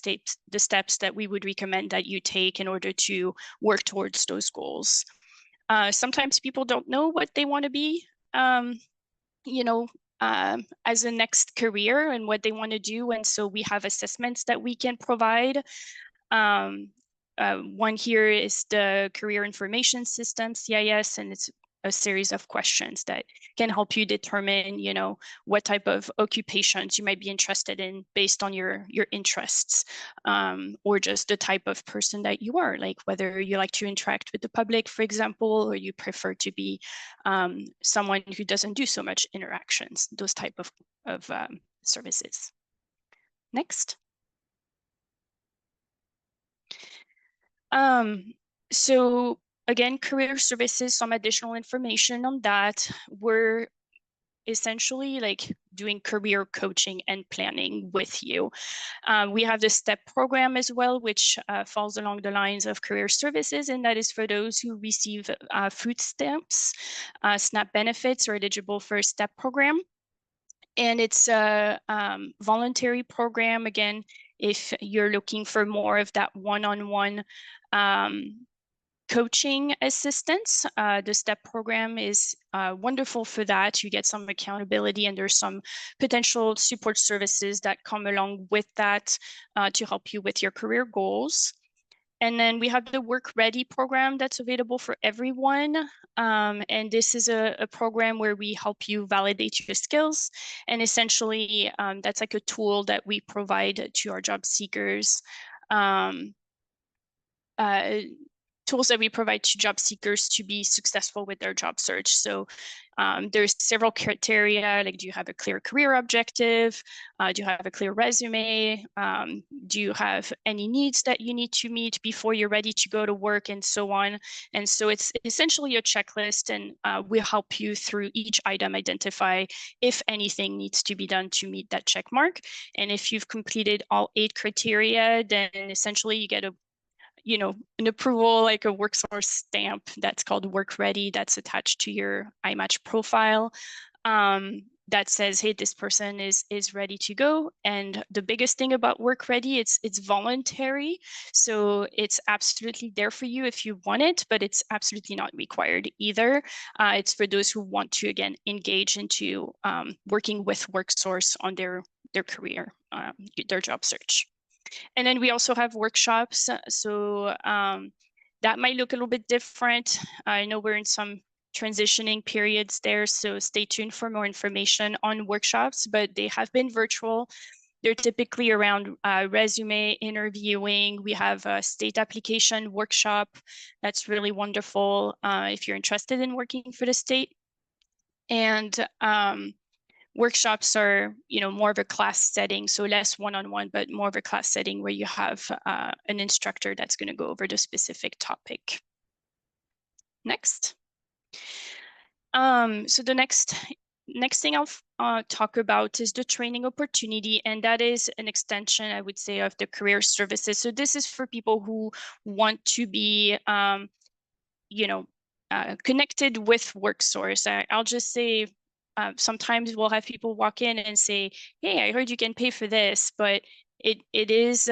steps that we would recommend that you take in order to work towards those goals. Sometimes people don't know what they want to be, as a next career and what they want to do. And so we have assessments that we can provide. One here is the Career Information System, CIS, and it's a series of questions that can help you determine, what type of occupations you might be interested in based on your interests, or just the type of person that you are, like whether you like to interact with the public, for example, or you prefer to be someone who doesn't do so much interactions, those type of services. Next. So again, career services, some additional information on that. We're essentially like doing career coaching and planning with you. We have the STEP program as well, which falls along the lines of career services, and that is for those who receive food stamps, SNAP benefits, or eligible for a STEP program. And it's a voluntary program. Again, if you're looking for more of that one-on-one coaching assistance, the STEP program is wonderful for that. You get some accountability, and there's some potential support services that come along with that to help you with your career goals. And then we have the Work Ready program that's available for everyone. And this is a program where we help you validate your skills. And essentially, that's like a tool that we provide to our job seekers. Tools that we provide to job seekers to be successful with their job search. So there's several criteria, like, do you have a clear career objective? Do you have a clear resume? Do you have any needs that you need to meet before you're ready to go to work, and so on? And so it's essentially a checklist, and we'll help you through each item, identify if anything needs to be done to meet that check mark. And if you've completed all 8 criteria, then essentially you get an approval, like a WorkSource stamp that's called Work Ready, that's attached to your iMatch profile. That says, hey, this person is ready to go. And the biggest thing about Work Ready, it's voluntary. So it's absolutely there for you if you want it, but it's absolutely not required either. It's for those who want to, again, engage into working with WorkSource on their career, their job search. And then we also have workshops. So that might look a little bit different. I know we're in some transitioning periods there, so stay tuned for more information on workshops, but they have been virtual. They're typically around resume interviewing. We have a state application workshop. That's really wonderful if you're interested in working for the state. And workshops are, more of a class setting, so less one-on-one, but more of a class setting where you have an instructor that's going to go over the specific topic. Next. So the next thing I'll talk about is the training opportunity, and that is an extension, I would say, of the career services. So this is for people who want to be, connected with WorkSource. I'll just say, sometimes we'll have people walk in and say, hey, I heard you can pay for this, but it is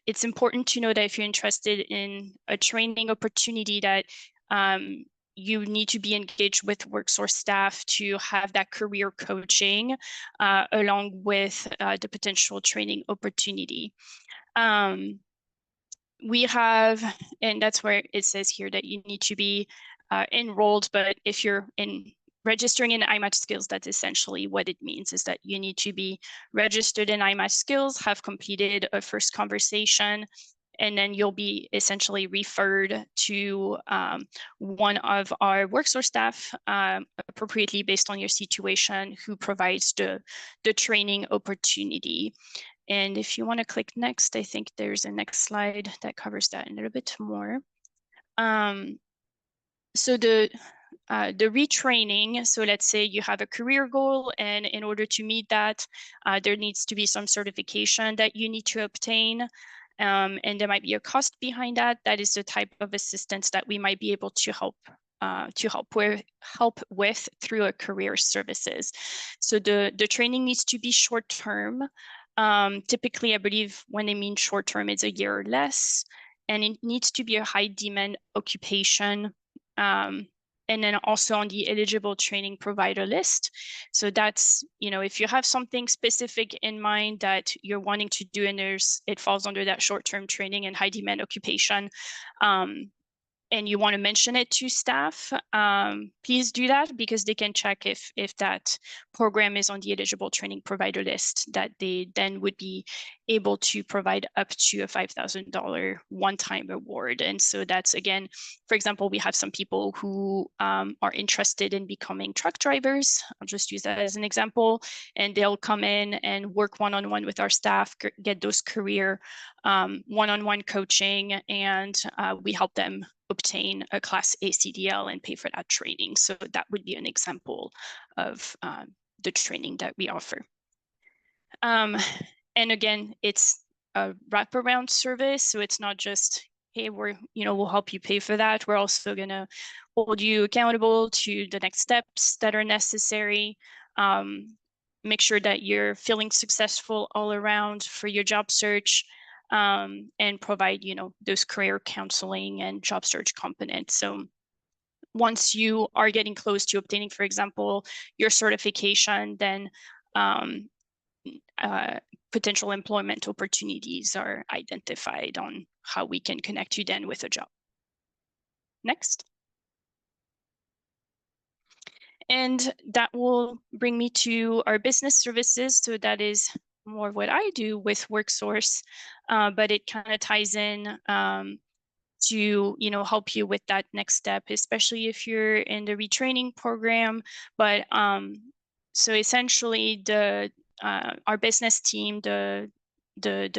it's important to know that if you're interested in a training opportunity, that you need to be engaged with WorkSource staff to have that career coaching along with the potential training opportunity. We have, and that's where it says here that you need to be enrolled, but if you're registering in iMatch Skills, that's essentially what it means, is that you need to be registered in iMatch Skills, have completed a first conversation, and then you'll be essentially referred to one of our WorkSource staff, appropriately based on your situation, who provides the training opportunity. And if you want to click next, I think there's a next slide that covers that a little bit more. So the retraining, so let's say you have a career goal, and in order to meet that, there needs to be some certification that you need to obtain. And there might be a cost behind that. That is the type of assistance that we might be able to help with through a career services. So the training needs to be short term. Typically, I believe when they mean short term, it's a year or less, and it needs to be a high demand occupation. And then also on the eligible training provider list. So that's, if you have something specific in mind that you're wanting to do, and it falls under that short-term training and high demand occupation, and you want to mention it to staff, please do that, because they can check if that program is on the eligible training provider list, that they then would be able to provide up to a $5,000 one-time reward. And so that's, again, for example, we have some people who are interested in becoming truck drivers. I'll just use that as an example. And they'll come in and work one-on-one with our staff, get those career one-on-one coaching, and we help them obtain a Class A CDL and pay for that training. So that would be an example of the training that we offer. And again, it's a wraparound service. So it's not just, hey, we'll help you pay for that. We're also gonna hold you accountable to the next steps that are necessary. Make sure that you're feeling successful all around for your job search. And provide, those career counseling and job search components. So once you are getting close to obtaining, for example, your certification, then potential employment opportunities are identified on how we can connect you then with a job. Next. And that will bring me to our business services. So that is more what I do with WorkSource, but it kind of ties in to help you with that next step, especially if you're in the retraining program. But so essentially, our business team, the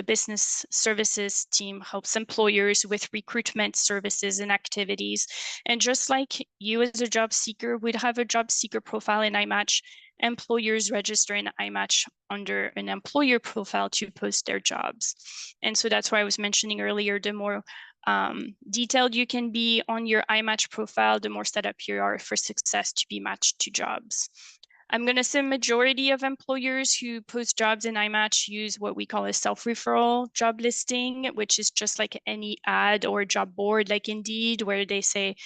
business services team, helps employers with recruitment services and activities. And just like you as a job seeker would have a job seeker profile in iMatch, employers register in iMatch under an employer profile to post their jobs. And so that's why I was mentioning earlier, the more detailed you can be on your iMatch profile, the more set up you are for success to be matched to jobs. I'm going to say majority of employers who post jobs in iMatch use what we call a self-referral job listing, which is just like any ad or job board like Indeed, where they say,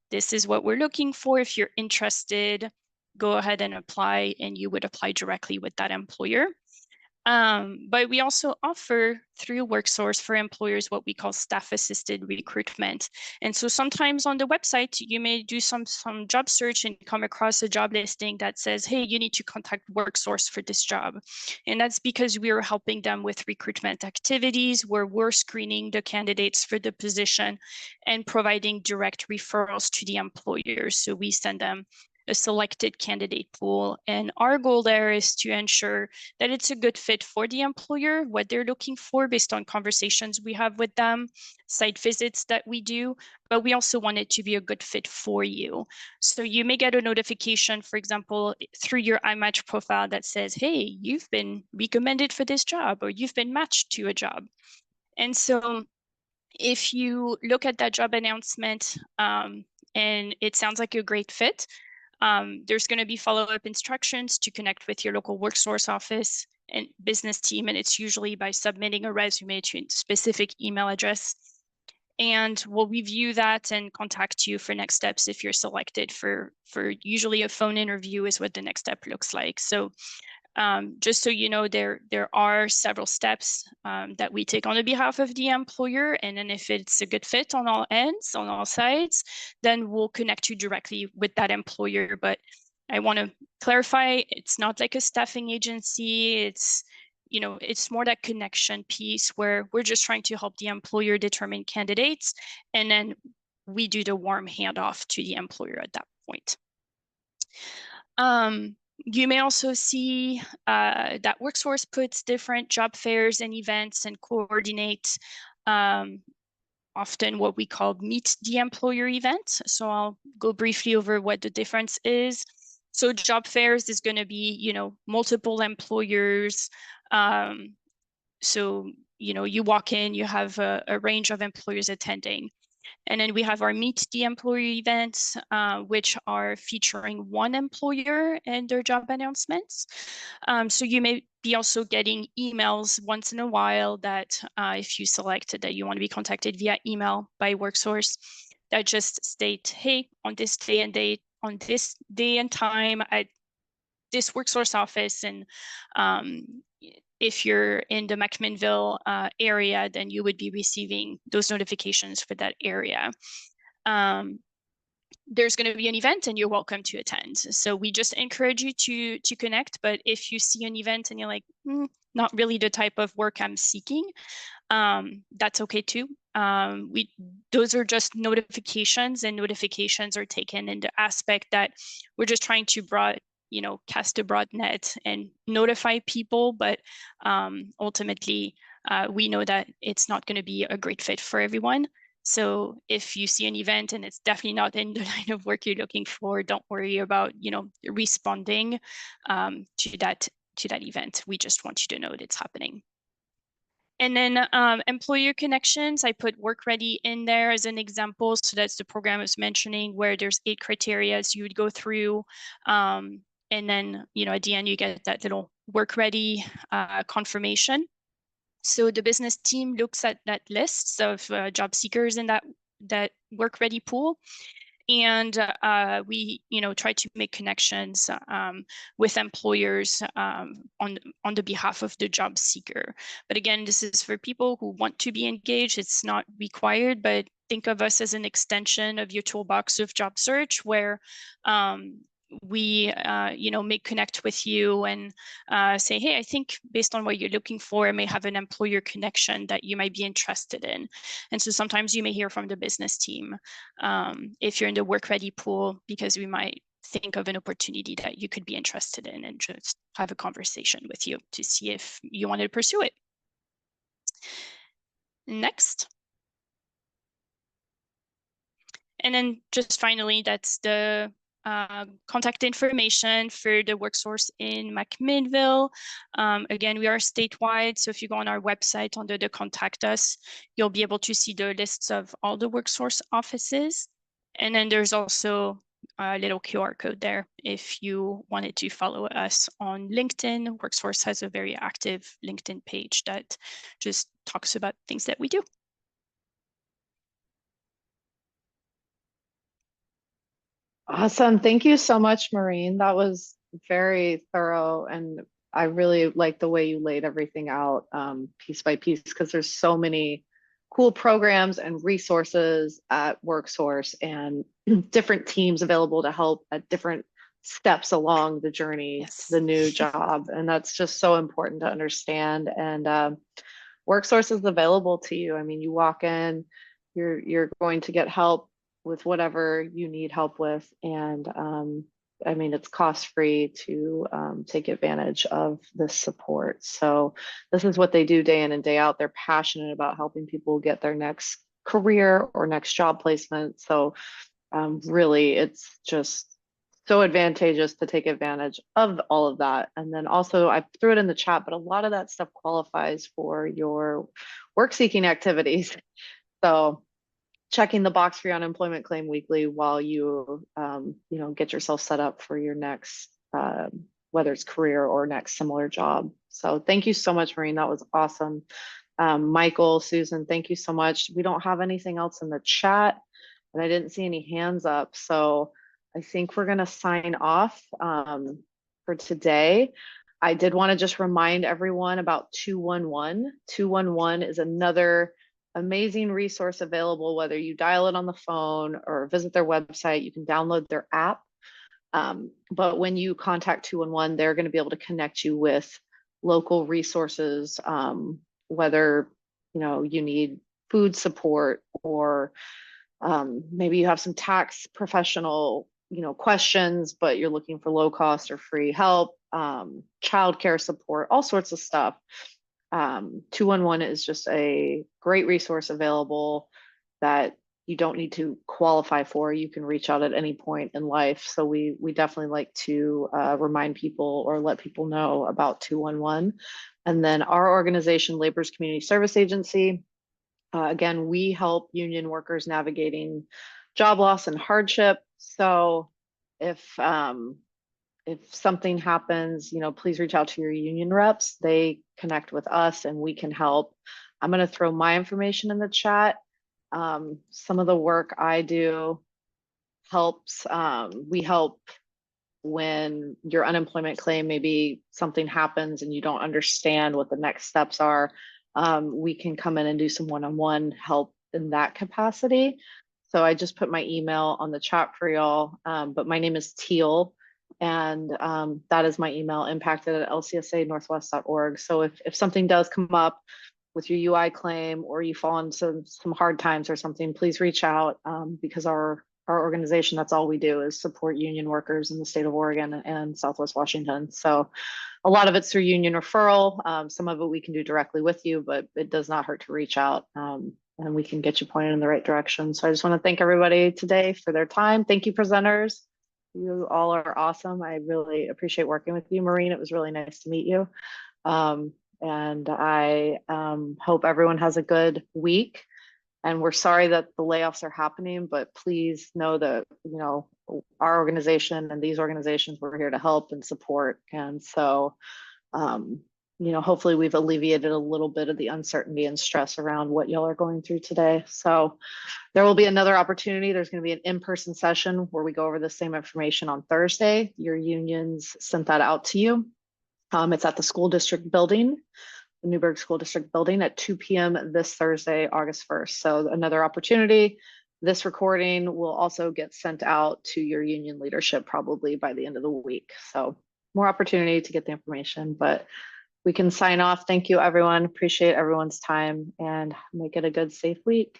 this is what we're looking for. If you're interested, go ahead and apply, and you would apply directly with that employer. But we also offer through WorkSource for employers what we call staff-assisted recruitment. And so sometimes on the website, you may do some job search and come across a job listing that says, hey, you need to contact WorkSource for this job. And that's because we are helping them with recruitment activities where we're screening the candidates for the position and providing direct referrals to the employers. So we send them a selected candidate pool. And our goal there is to ensure that it's a good fit for the employer, what they're looking for based on conversations we have with them, site visits that we do, but we also want it to be a good fit for you. So you may get a notification, for example, through your iMatch profile that says, hey, you've been recommended for this job, or you've been matched to a job. And so if you look at that job announcement and it sounds like a great fit, there's going to be follow-up instructions to connect with your local WorkSource office and business team, and it's usually by submitting a resume to a specific email address. And we'll review that and contact you for next steps if you're selected for usually a phone interview is what the next step looks like. So just so you know, there are several steps that we take on the behalf of the employer. And then if it's a good fit on all ends, on all sides, then we'll connect you directly with that employer. But I want to clarify, it's not like a staffing agency. It's, you know, it's more that connection piece where we're just trying to help the employer determine candidates. And then we do the warm handoff to the employer at that point. You may also see that WorkSource puts different job fairs and events and coordinate often what we call meet the employer events. So I'll go briefly over what the difference is. So job fairs is going to be, you know, multiple employers. So, you know, you walk in, you have a range of employers attending. And then we have our Meet the Employer events, which are featuring one employer and their job announcements. So you may be also getting emails once in a while that if you select that you want to be contacted via email by WorkSource, that just state, hey, on this day and date, on this day and time at this WorkSource office, and if you're in the McMinnville area, then you would be receiving those notifications for that area. There's going to be an event and you're welcome to attend. So we just encourage you to connect, but if you see an event and you're like, not really the type of work I'm seeking, that's okay too. Those are just notifications, and notifications are taken in the aspect that we're just trying to cast a broad net and notify people, but ultimately we know that it's not going to be a great fit for everyone. So if you see an event and it's definitely not in the line of work you're looking for, don't worry about, responding to that event. We just want you to know that it's happening. And then employer connections, I put Work Ready in there as an example. So that's the program I was mentioning, where there's 8 criteria you would go through. And then, at the end, you get that little Work Ready confirmation. So the business team looks at that list of job seekers in that Work Ready pool. And we, try to make connections with employers on the behalf of the job seeker. But again, this is for people who want to be engaged. It's not required, but think of us as an extension of your toolbox of job search, where we may connect with you and say, hey, I think based on what you're looking for, I may have an employer connection that you might be interested in. And so sometimes you may hear from the business team if you're in the Work Ready pool, because we might think of an opportunity that you could be interested in and just have a conversation with you to see if you wanted to pursue it. Next. And then just finally, that's the contact information for the worksource in McMinnville. Again, we are statewide, so if you go on our website under the contact us, you'll be able to see the lists of all the worksource offices. And then there's also a little QR code there if you wanted to follow us on LinkedIn. WorkSource has a very active LinkedIn page that just talks about things that we do. Awesome. Thank you so much, Maureen. That was very thorough, and I really like the way you laid everything out piece by piece, because there's so many cool programs and resources at WorkSource and different teams available to help at different steps along the journey Yes. to the new job. And that's just so important to understand. And WorkSource is available to you. I mean, you walk in, you're going to get help with whatever you need help with. And I mean, it's cost-free to take advantage of this support. So this is what they do day in and day out. They're passionate about helping people get their next career or next job placement. So really, it's just so advantageous to take advantage of all of that. And then also, I threw it in the chat, but a lot of that stuff qualifies for your work-seeking activities. So checking the box for your unemployment claim weekly while you, you know, get yourself set up for your next, whether it's career or next similar job. So thank you so much, Maureen. That was awesome. Michael, Susan, thank you so much. We don't have anything else in the chat, and I didn't see any hands up. So I think we're going to sign off for today. I did want to just remind everyone about 211. 211 is another amazing resource available, whether you dial it on the phone or visit their website. You can download their app. But when you contact 211, they're going to be able to connect you with local resources, whether you know you need food support, or maybe you have some tax professional questions, but you're looking for low cost or free help, childcare support, all sorts of stuff. 211 is just a great resource available that you don't need to qualify for. You can reach out at any point in life. So we definitely like to remind people or let people know about 211. And then our organization, Labor's Community Service Agency, again, we help union workers navigating job loss and hardship. So if something happens, please reach out to your union reps. They connect with us and we can help. I'm going to throw my information in the chat. Some of the work I do helps. We help when your unemployment claim, maybe something happens and you don't understand what the next steps are. We can come in and do some one-on-one help in that capacity. So I just put my email on the chat for y'all, but my name is Teal, and that is my email, impacted@lcsanorthwest.org. So if something does come up with your UI claim, or you fall into some hard times or something, please reach out, because our organization, that's all we do is support union workers in the state of Oregon and Southwest Washington. So a lot of it's through union referral. Some of it we can do directly with you, but it does not hurt to reach out, and we can get you pointed in the right direction. So I just want to thank everybody today for their time. Thank you, presenters. You all are awesome. I really appreciate working with you, Maureen. It was really nice to meet you. And I hope everyone has a good week. And we're sorry that the layoffs are happening, but please know that, our organization and these organizations, we're here to help and support. And so, hopefully we've alleviated a little bit of the uncertainty and stress around what y'all are going through today. So there will be another opportunity. There's going to be an in-person session where we go over the same information on Thursday. Your unions sent that out to you. It's at the school district building, the Newberg School District building, at 2 p.m. this Thursday, August 1st. So another opportunity. This recording will also get sent out to your union leadership probably by the end of the week. So more opportunity to get the information, but we can sign off. Thank you, everyone. Appreciate everyone's time, and make it a good, safe week.